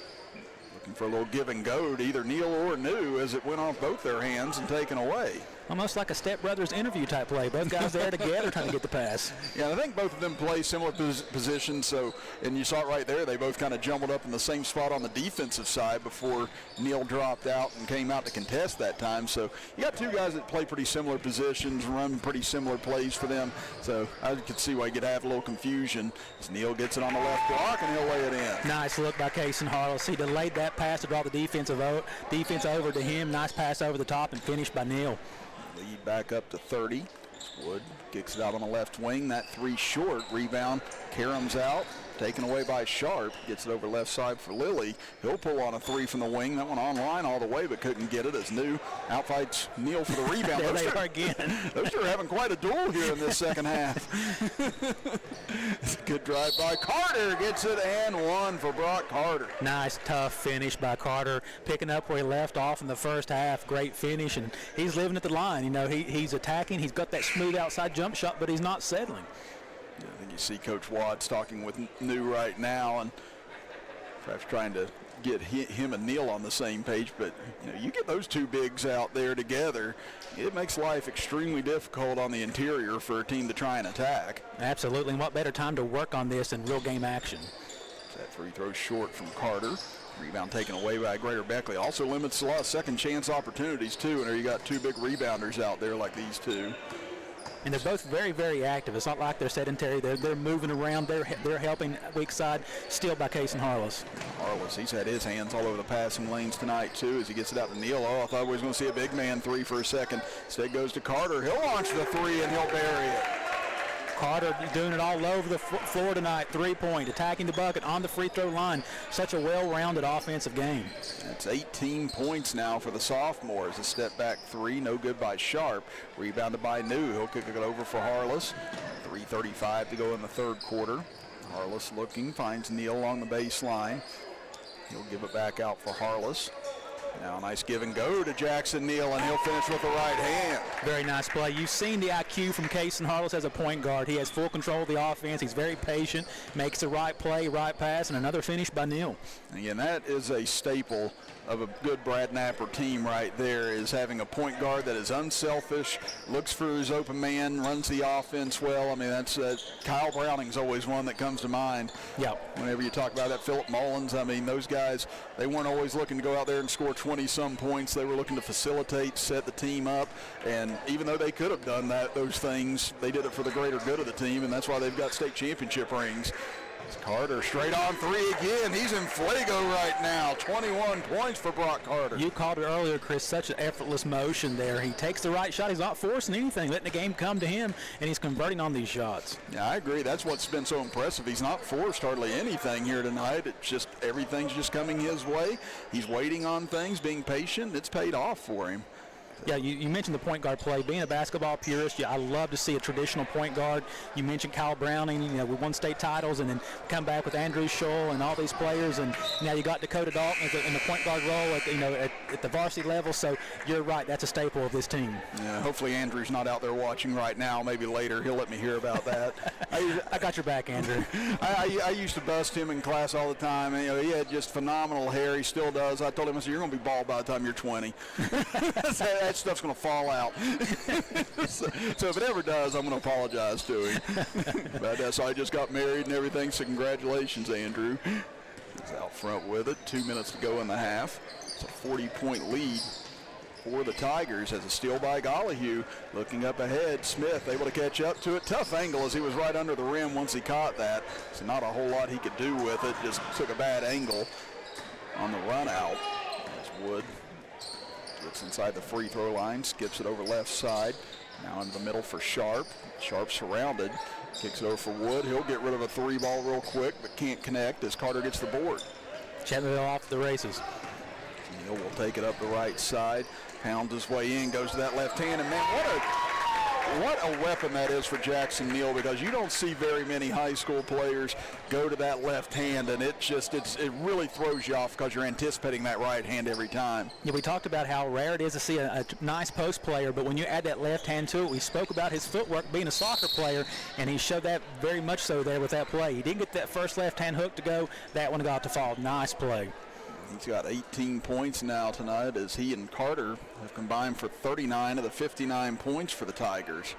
Looking for a little give and go to either Neal or New as it went off both their hands and taken away. Almost like a stepbrothers interview type play. Both guys there together trying to get the pass. Yeah, I think both of them play similar positions. So, and you saw it right there. They both kind of jumbled up in the same spot on the defensive side before Neal dropped out and came out to contest that time. So you got two guys that play pretty similar positions, run pretty similar plays for them. So I could see why you could have a little confusion as Neal gets it on the left block and he'll lay it in. Nice look by Kason Harless. He delayed that pass to draw the defense over to him. Nice pass over the top and finished by Neal. Lead back up to 30. Wood kicks it out on the left wing. That three short. Rebound. Karam's out. Taken away by Sharp. Gets it over left side for Lilly. He'll pull on a three from the wing. That one online all the way, but couldn't get it as New outfights Neal for the rebound. There they are again. Those two are having quite a duel here in this second half. Good drive by Carter. Gets it and one for Brock Carter. Nice, tough finish by Carter. Picking up where he left off in the first half. Great finish, and he's living at the line. You know, he's attacking. He's got that smooth outside jump shot, but he's not settling. I think you see Coach Watts talking with New right now and perhaps trying to get him and Neal on the same page. But you get those two bigs out there together, it makes life extremely difficult on the interior for a team to try and attack. Absolutely, and what better time to work on this in real game action. That free throw short from Carter. Rebound taken away by Greater Beckley. Also limits a lot of second chance opportunities too, and there you got two big rebounders out there like these two. And they're both very, very active. It's not like they're sedentary. They're moving around. They're helping weak side. Steal by Kason Harless. Harless, he's had his hands all over the passing lanes tonight, too, as he gets it out to Neal. Oh, I thought we was going to see a big man three for a second. Instead goes to Carter. He'll launch the three, and he'll bury it. Carter doing it all over the floor tonight. 3-point, attacking the bucket on the free throw line. Such a well-rounded offensive game. That's 18 points now for the sophomores. A step back three, no good by Sharp. Rebounded by New. He'll kick it over for Harless. 3:35 to go in the third quarter. Harless looking, finds Neal along the baseline. He'll give it back out for Harless. Now a nice give and go to Jackson Neal, and he'll finish with the right hand. Very nice play. You've seen the IQ from Kason Harless as a point guard. He has full control of the offense. He's very patient, makes the right play, right pass, and another finish by Neal. Again, that is a staple of a good Brad Napper team right there, is having a point guard that is unselfish, looks for his open man, runs the offense well. I mean, that's Kyle Browning's always one that comes to mind. Yeah. Whenever you talk about that, Philip Mullins, I mean, those guys, they weren't always looking to go out there and score 20-some points. They were looking to facilitate, set the team up, and even though they could have done those things, they did it for the greater good of the team, and that's why they've got state championship rings. Carter straight on three again. He's in Fuego right now. 21 points for Brock Carter. You called it earlier, Chris, such an effortless motion there. He takes the right shot. He's not forcing anything, letting the game come to him, and he's converting on these shots. Yeah, I agree. That's what's been so impressive. He's not forced hardly anything here tonight. It's just everything's just coming his way. He's waiting on things, being patient. It's paid off for him. Yeah, you mentioned the point guard play. Being a basketball purist, I love to see a traditional point guard. You mentioned Kyle Browning. We won state titles, and then come back with Andrew Scholl and all these players, and now you got Dakota Dalton in the point guard role at the varsity level. So you're right, that's a staple of this team. Yeah, hopefully Andrew's not out there watching right now. Maybe later he'll let me hear about that. I got your back, Andrew. I used to bust him in class all the time. And, he had just phenomenal hair. He still does. I told him, I said, you're going to be bald by the time you're 20. That stuff's going to fall out. so if it ever does, I'm going to apologize to him. But so I just got married and everything, so congratulations, Andrew. He's out front with it. 2 minutes to go in the half. It's a 40-point lead for the Tigers as a steal by Gollihue. Looking up ahead, Smith able to catch up to it. Tough angle as he was right under the rim once he caught that. So not a whole lot he could do with it. Just took a bad angle on the run out. As Wood gets inside the free throw line, skips it over left side. Now into the middle for Sharp. Sharp surrounded. Kicks it over for Wood. He'll get rid of a three ball real quick, but can't connect as Carter gets the board. Chapmanville off the races. Neal will take it up the right side. Pounds his way in, goes to that left hand, and man, what a weapon that is for Jackson Neal, because you don't see very many high school players go to that left hand, and it really throws you off because you're anticipating that right hand every time. Yeah, we talked about how rare it is to see a nice post player, but when you add that left hand to it, we spoke about his footwork being a soccer player, and he showed that very much so there with that play. He didn't get that first left hand hook to go. That one got to fall. Nice play. He's got 18 points now tonight as he and Carter have combined for 39 of the 59 points for the Tigers.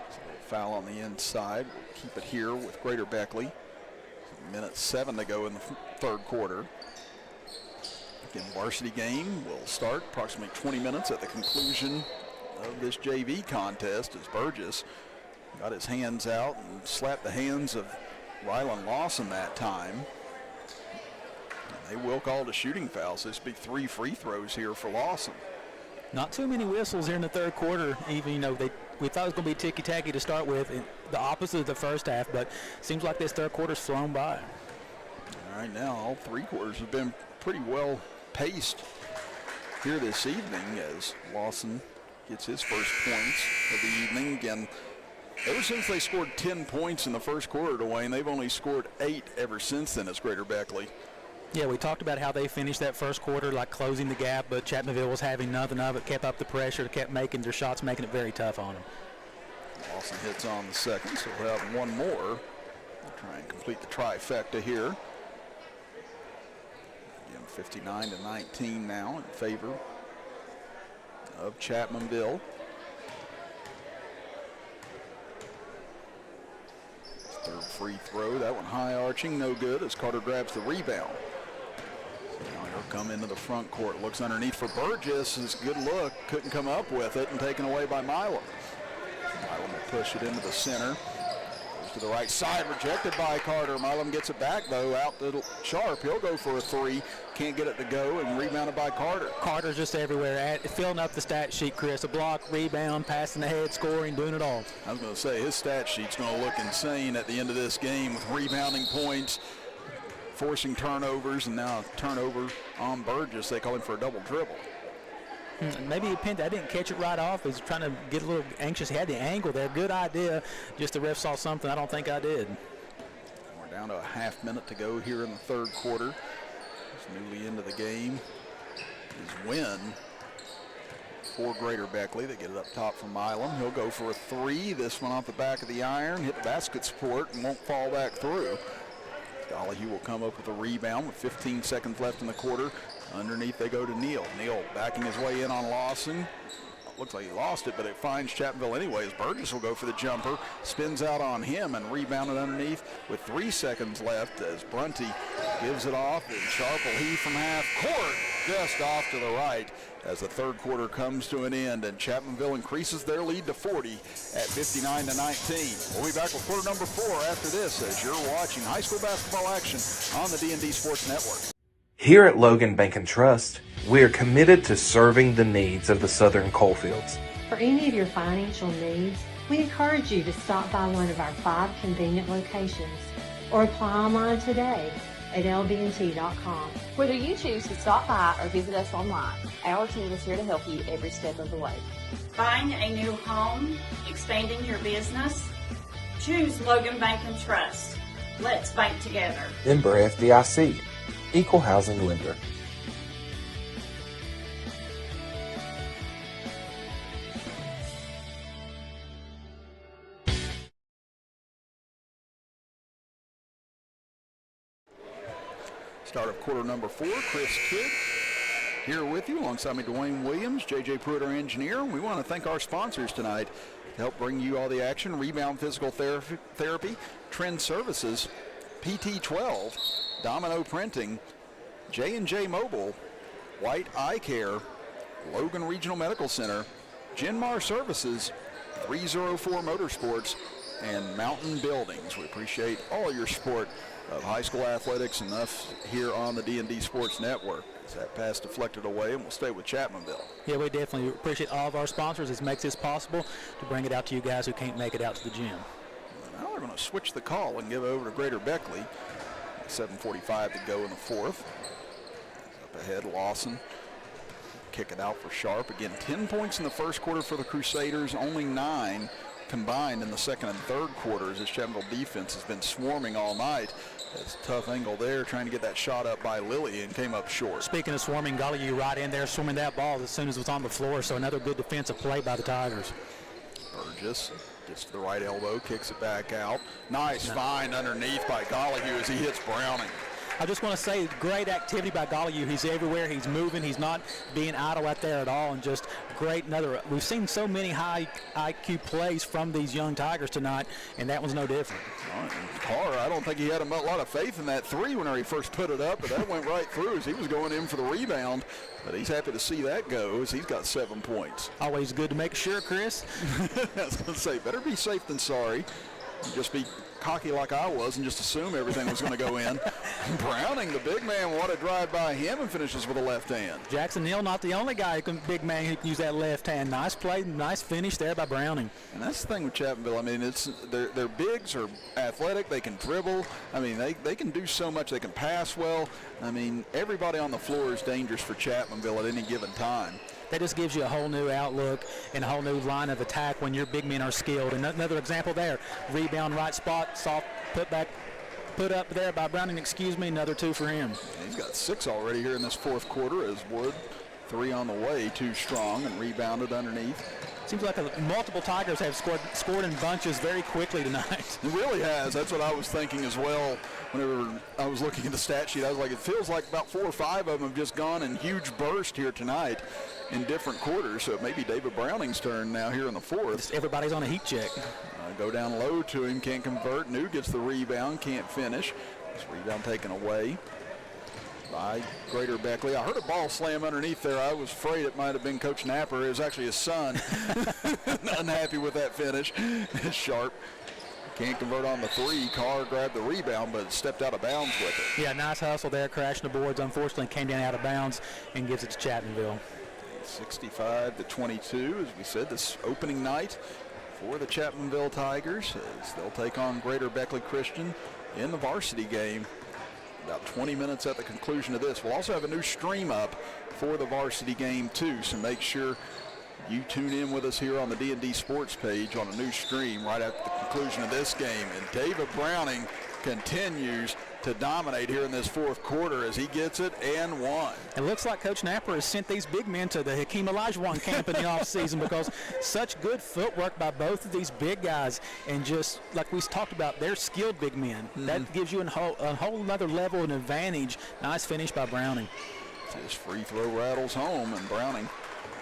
So a foul on the inside. We'll keep it here with Greater Beckley. 1:07 to go in the third quarter. Again, varsity game will start approximately 20 minutes at the conclusion of this JV contest as Burgess got his hands out and slapped the hands of Rylan Lawson that time. They will call it a shooting foul, so this will be 3 free throws here for Lawson. Not too many whistles here in the third quarter. Even, we thought it was going to be ticky-tacky to start with, the opposite of the first half, but seems like this third quarter's flown by. All right, now all 3 quarters have been pretty well paced here this evening as Lawson gets his first points of the evening. Again, ever since they scored 10 points in the first quarter, Dwayne, they've only scored 8 ever since then as Greater Beckley. Yeah, we talked about how they finished that first quarter, like closing the gap, but Chapmanville was having nothing of it, kept up the pressure, kept making their shots, making it very tough on them. Lawson hits on the second, so we'll have one more. We'll try and complete the trifecta here. Again, 59-19 now in favor of Chapmanville. Third free throw, that one high arching, no good as Carter grabs the rebound. Now he'll come into the front court, looks underneath for Burgess, is a good look, couldn't come up with it and taken away by Milam. Milam will push it into the center, goes to the right side, rejected by Carter. Milam gets it back though, out to Sharp, he'll go for a 3, can't get it to go and rebounded by Carter. Carter's just everywhere, filling up the stat sheet, Chris, a block, rebound, passing ahead, scoring, doing it all. I was going to say his stat sheet's going to look insane at the end of this game with rebounding points, forcing turnovers, and now a turnover on Burgess. They call him for a double dribble. Maybe he pinned. I didn't catch it right off. He was trying to get a little anxious. He had the angle there. Good idea. Just the ref saw something I don't think I did. We're down to a half minute to go here in the third quarter. Just newly into the game is Wynn for Greater Beckley. They get it up top from Milam. He'll go for a 3. This one off the back of the iron. Hit the basket support and won't fall back through. Dollahue will come up with a rebound with 15 seconds left in the quarter. Underneath they go to Neal. Neal backing his way in on Lawson. Looks like he lost it, but it finds Chapmanville anyways. Burgess will go for the jumper, spins out on him and rebounded underneath with 3 seconds left as Brunty gives it off, and Sharp will heave from half court just off to the right as the third quarter comes to an end and Chapmanville increases their lead to 40 at 59-19. We'll be back with quarter number 4 after this as you're watching high school basketball action on the D&D Sports Network. Here at Logan Bank and Trust, we are committed to serving the needs of the Southern Coalfields. For any of your financial needs, we encourage you to stop by one of our 5 convenient locations or apply online today at lbnt.com. Whether you choose to stop by or visit us online, our team is here to help you every step of the way. Buying a new home, expanding your business? Choose Logan Bank and Trust. Let's bank together. Member FDIC, Equal Housing Lender. Start of quarter number 4, Chris Kidd here with you alongside me, Dwayne Williams, JJ Pruitt, our engineer. We want to thank our sponsors tonight to help bring you all the action. Rebound Physical Therapy, Trend Services, PT12, Domino Printing, J&J Mobile, White Eye Care, Logan Regional Medical Center, Genmar Services, 304 Motorsports, and Mountain Buildings. We appreciate all your support of high school athletics and us here on the D&D Sports Network. As that pass deflected away, and we'll stay with Chapmanville. Yeah, we definitely appreciate all of our sponsors. This makes this possible to bring it out to you guys who can't make it out to the gym. Now we're going to switch the call and give it over to Greater Beckley. 7:45 to go in the fourth. Up ahead, Lawson. Kick it out for Sharp. Again, 10 points in the first quarter for the Crusaders, only 9 combined in the second and third quarters as Chapmanville defense has been swarming all night. It's a tough angle there, trying to get that shot up by Lilly and came up short. Speaking of swarming, Dollahue right in there swarming that ball as soon as it was on the floor, so another good defensive play by the Tigers. Burgess gets to the right elbow, kicks it back out. Nice find underneath by Dollahue as he hits Browning. I just want to say, great activity by Golliu. He's everywhere. He's moving. He's not being idle out there at all, and just great. We've seen so many high IQ plays from these young Tigers tonight, and that one's no different. Carr, I don't think he had a lot of faith in that three when he first put it up, but that went right through as he was going in for the rebound. But he's happy to see that go as he's got 7 points. Always good to make sure, Chris. I was going to say, better be safe than sorry. Just be cocky like I was and just assume everything was going to go in. Browning, the big man, what a drive by him, and finishes with a left hand. Jackson Neal, not the only guy, big man, who can use that left hand. Nice play, nice finish there by Browning. And that's the thing with Chapmanville. I mean, their bigs are athletic. They can dribble. I mean, they can do so much. They can pass well. I mean, everybody on the floor is dangerous for Chapmanville at any given time. That just gives you a whole new outlook and a whole new line of attack when your big men are skilled. And another example there, rebound right spot, soft put up there by Browning, another 2 for him. He's got 6 already here in this fourth quarter as Wood, 3 on the way, too strong, and rebounded underneath. Seems like multiple Tigers have scored in bunches very quickly tonight. It really has. That's what I was thinking as well. Whenever I was looking at the stat sheet, I was like, it feels like about 4 or 5 of them have just gone in huge burst here tonight in different quarters. So it may be David Browning's turn now here in the fourth. Everybody's on a heat check. Go down low to him, can't convert. New gets the rebound, can't finish. This rebound taken away by Greater Beckley. I heard a ball slam underneath there. I was afraid it might have been Coach Napper. It was actually his son. Unhappy with that finish. Sharp can't convert on the 3. Carr grabbed the rebound, but stepped out of bounds with it. Yeah, nice hustle there, crashing the boards. Unfortunately, came down out of bounds and gives it to Chapmanville. 65-22, as we said, this opening night for the Chapmanville Tigers as they'll take on Greater Beckley Christian in the varsity game. About 20 minutes at the conclusion of this. We'll also have a new stream up for the varsity game too, so make sure you tune in with us here on the D&D Sports page on a new stream right after the conclusion of this game. And David Browning continues to dominate here in this fourth quarter as he gets it and one. It looks like Coach Napper has sent these big men to the Hakeem Olajuwon camp in the offseason because such good footwork by both of these big guys, and just like we talked about, they're skilled big men. Mm-hmm. That gives you a whole another level of advantage. Nice finish by Browning. His free throw rattles home, and Browning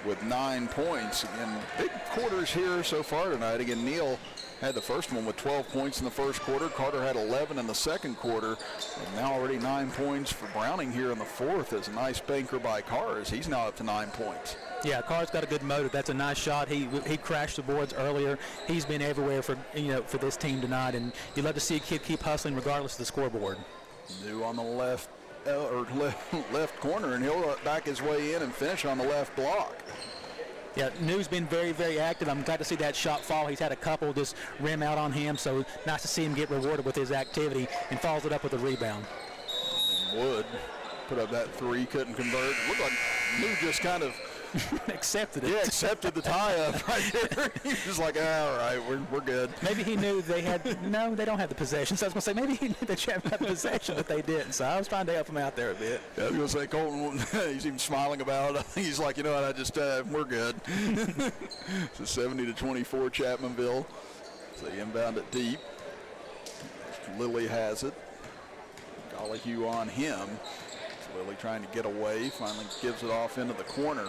with 9 points. Again, big quarters here so far tonight. Again, Neal had the first one with 12 points in the first quarter. Carter had 11 in the second quarter. And now already 9 points for Browning here in the fourth. As a nice banker by Carr as he's now up to 9 points. Yeah, Carr's got a good motive. That's a nice shot. He crashed the boards earlier. He's been everywhere for this team tonight, and you love to see a kid keep hustling regardless of the scoreboard. New on the left corner, and he'll back his way in and finish on the left block. Yeah, New's been very, very active. I'm glad to see that shot fall. He's had a couple just rim out on him, so nice to see him get rewarded with his activity and follows it up with a rebound. Wood put up that 3, couldn't convert. Looked like New just kind of accepted it. Yeah, accepted the tie-up right there. He was like, all right, we're good. Maybe he knew they don't have the possession. So I was going to say, maybe he knew the Chapman had the possession, but they didn't. So I was trying to help him out there a bit. Yeah, I was going to say, Colton, he's even smiling about it. He's like, you know what, we're good. So 70-24 Chapmanville. So they inbound it deep. Lilly has it. Golliu on him. Lilly trying to get away, finally gives it off into the corner.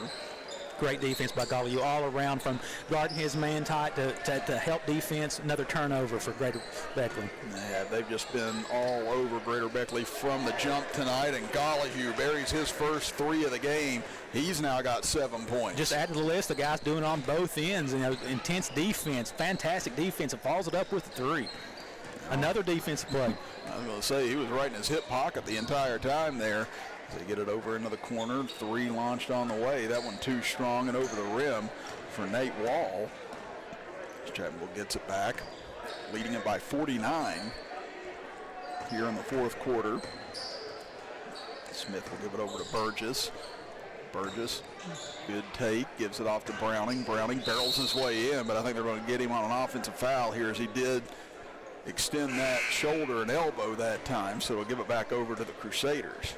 Great defense by Golliu all around, from guarding his man tight to help defense. Another turnover for Greater Beckley. Yeah, they've just been all over Greater Beckley from the jump tonight, and Golliu buries his first 3 of the game. He's now got 7 points. Just add to the list the guys doing it on both ends. Intense defense, fantastic defense, and follows it up with 3. Another defensive play. I was going to say, he was right in his hip pocket the entire time there. They get it over into the corner. 3 launched on the way. That one too strong and over the rim for Nate Wall. Chapmanville gets it back, leading it by 49 here in the fourth quarter. Smith will give it over to Burgess. Burgess, good take, gives it off to Browning. Browning barrels his way in, but I think they're going to get him on an offensive foul here as he did extend that shoulder and elbow that time, so we'll give it back over to the Crusaders.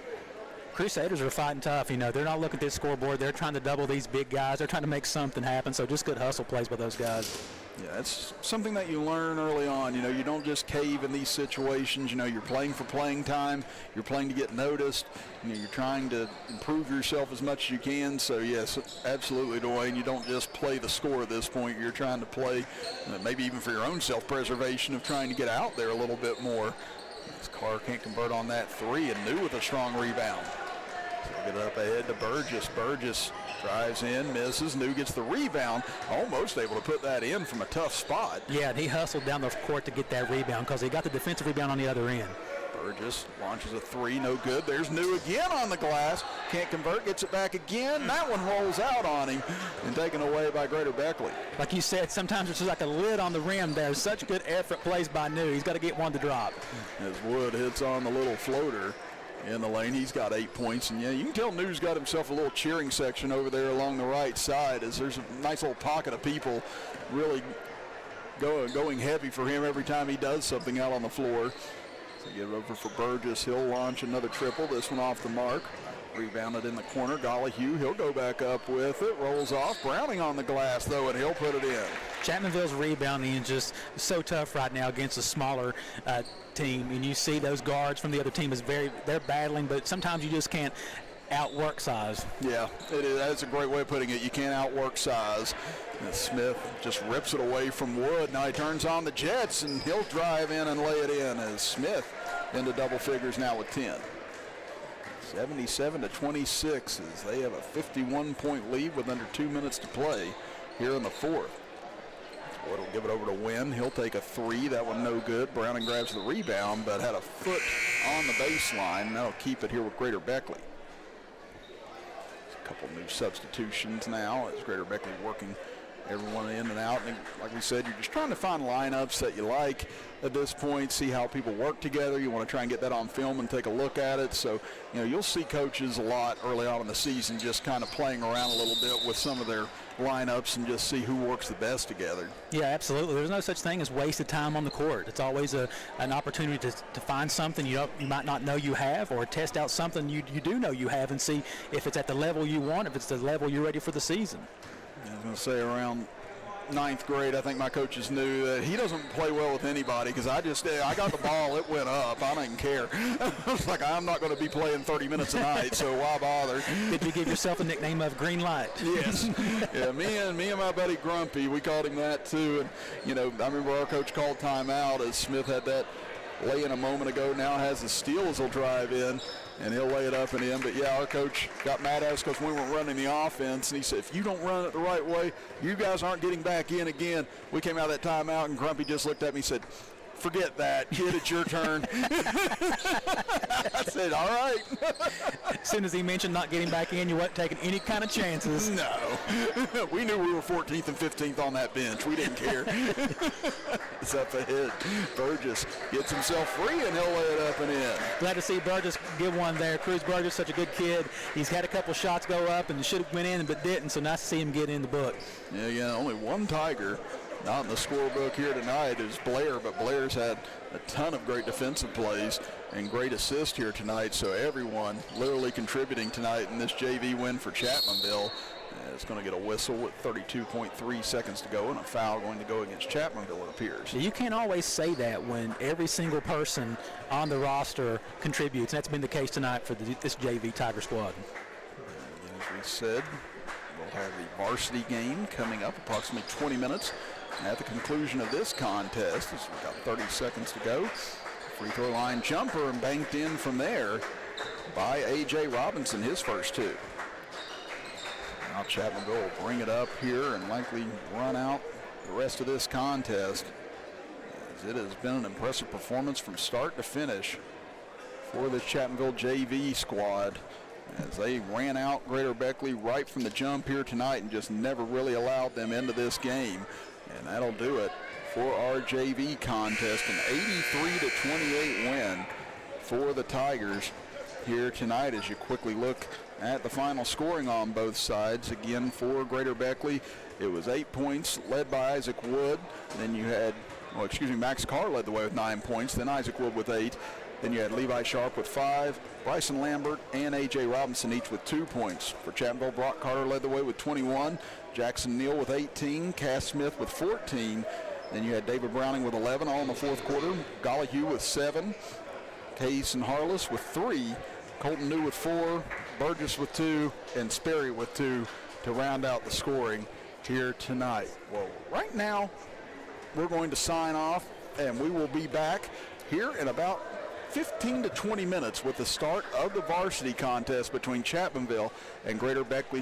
Crusaders are fighting tough. They're not looking at this scoreboard. They're trying to double these big guys. They're trying to make something happen, so just good hustle plays by those guys. Yeah, it's something that you learn early on. You know, you don't just cave in these situations. You know, you're playing for playing time. You're playing to get noticed. You know, you're trying to improve yourself as much as you can. So, yes, absolutely, Dwayne. You don't just play the score at this point. You're trying to play maybe even for your own self-preservation of trying to get out there a little bit more. This Carr can't convert on that three, and New with a strong rebound. So get it up ahead to Burgess. Burgess drives in, misses. New gets the rebound, almost able to put that in from a tough spot. Yeah, and he hustled down the court to get that rebound because he got the defensive rebound on the other end. Burgess launches a three, no good. There's New again on the glass. Can't convert, gets it back again. That one rolls out on him and taken away by Greater Beckley. Like you said, sometimes it's just like a lid on the rim there. Such good effort plays by New. He's got to get one to drop. As Wood hits on the little floater in the lane, he's got 8 points. And, yeah, you can tell New's got himself a little cheering section over there along the right side as there's a nice little pocket of people really going heavy for him every time he does something out on the floor. So give it over for Burgess. He'll launch another triple. This one off the mark. Rebounded in the corner. Gollihue, he'll go back up with it. Rolls off. Browning on the glass, though, and he'll put it in. Chapmanville's rebounding is just so tough right now against a smaller team. And you see those guards from the other team they're battling, but sometimes you just can't outwork size. Yeah, it is. That's a great way of putting it. You can't outwork size. And Smith just rips it away from Wood. Now he turns on the Jets, and he'll drive in and lay it in as Smith into double figures now with 10. 77-26 as they have a 51-point lead with under 2 minutes to play here in the fourth. Wood will give it over to Wynn. He'll take a three. That one no good. Browning grabs the rebound, but had a foot on the baseline. That'll keep it here with Greater Beckley. A couple new substitutions now as Greater Beckley working everyone in and out. And like we said, you're just trying to find lineups that you like at this point, see how people work together. You want to try and get that on film and take a look at it. So, you know, you'll see coaches a lot early on in the season just kind of playing around a little bit with some of their lineups and just see who works the best together. Yeah, absolutely. There's no such thing as wasted time on the court. It's always an opportunity to find something you might not know you have, or test out something you do know you have and see if it's at the level you want, if it's the level you're ready for the season. I was going to say around 9th grade, I think my coaches knew that he doesn't play well with anybody because I got the ball, it went up. I didn't care. I was like, I'm not going to be playing 30 minutes a night, so why bother? Did you give yourself a nickname of Green Light? Yes. Yeah, me and my buddy Grumpy, we called him that too. And, you know, I remember our coach called timeout as Smith had that lay in a moment ago, now has the steal as he'll drive in. And he'll lay it up and in. But, yeah, our coach got mad at us because we weren't running the offense. And he said, if you don't run it the right way, you guys aren't getting back in again. We came out of that timeout, and Grumpy just looked at me and said, forget that. Kid, it's your turn. I said, all right. As soon as he mentioned not getting back in, you weren't taking any kind of chances. No. We knew we were 14th and 15th on that bench. We didn't care. It's up ahead. Burgess gets himself free, and he'll lay it up and in. Glad to see Burgess give one there. Cruz Burgess, such a good kid. He's had a couple shots go up and should have went in but didn't, so nice to see him get in the book. Yeah, only one Tiger not in the scorebook here tonight is Blair, but Blair's had a ton of great defensive plays and great assists here tonight, so everyone literally contributing tonight in this JV win for Chapmanville. It's going to get a whistle with 32.3 seconds to go and a foul going to go against Chapmanville, it appears. You can't always say that when every single person on the roster contributes. That's been the case tonight for this JV Tiger squad. As we said, we'll have the varsity game coming up approximately 20 minutes at the conclusion of this contest. We've got 30 seconds to go. Free throw line jumper and banked in from there by A.J. Robinson, his first two. Now Chapmanville will bring it up here and likely run out the rest of this contest, as it has been an impressive performance from start to finish for the Chapmanville JV squad, as they ran out Greater Beckley right from the jump here tonight and just never really allowed them into this game. And that'll do it for our JV contest, an 83-28 win for the Tigers here tonight. As you quickly look at the final scoring on both sides, again for Greater Beckley, it was 8 points led by Isaac Wood. Then you had, Max Carr led the way with 9 points, then Isaac Wood with 8. Then you had Levi Sharp with 5, Bryson Lambert and A.J. Robinson each with 2 points. For Chapmanville, Brock Carter led the way with 21, Jackson Neal with 18, Cass Smith with 14. Then you had David Browning with 11 all in the fourth quarter, Gollihue with 7, Case and Harless with 3, Colton New with 4, Burgess with 2, and Sperry with 2 to round out the scoring here tonight. Well, right now we're going to sign off, and we will be back here in about 15 to 20 minutes with the start of the varsity contest between Chapmanville and Greater Beckley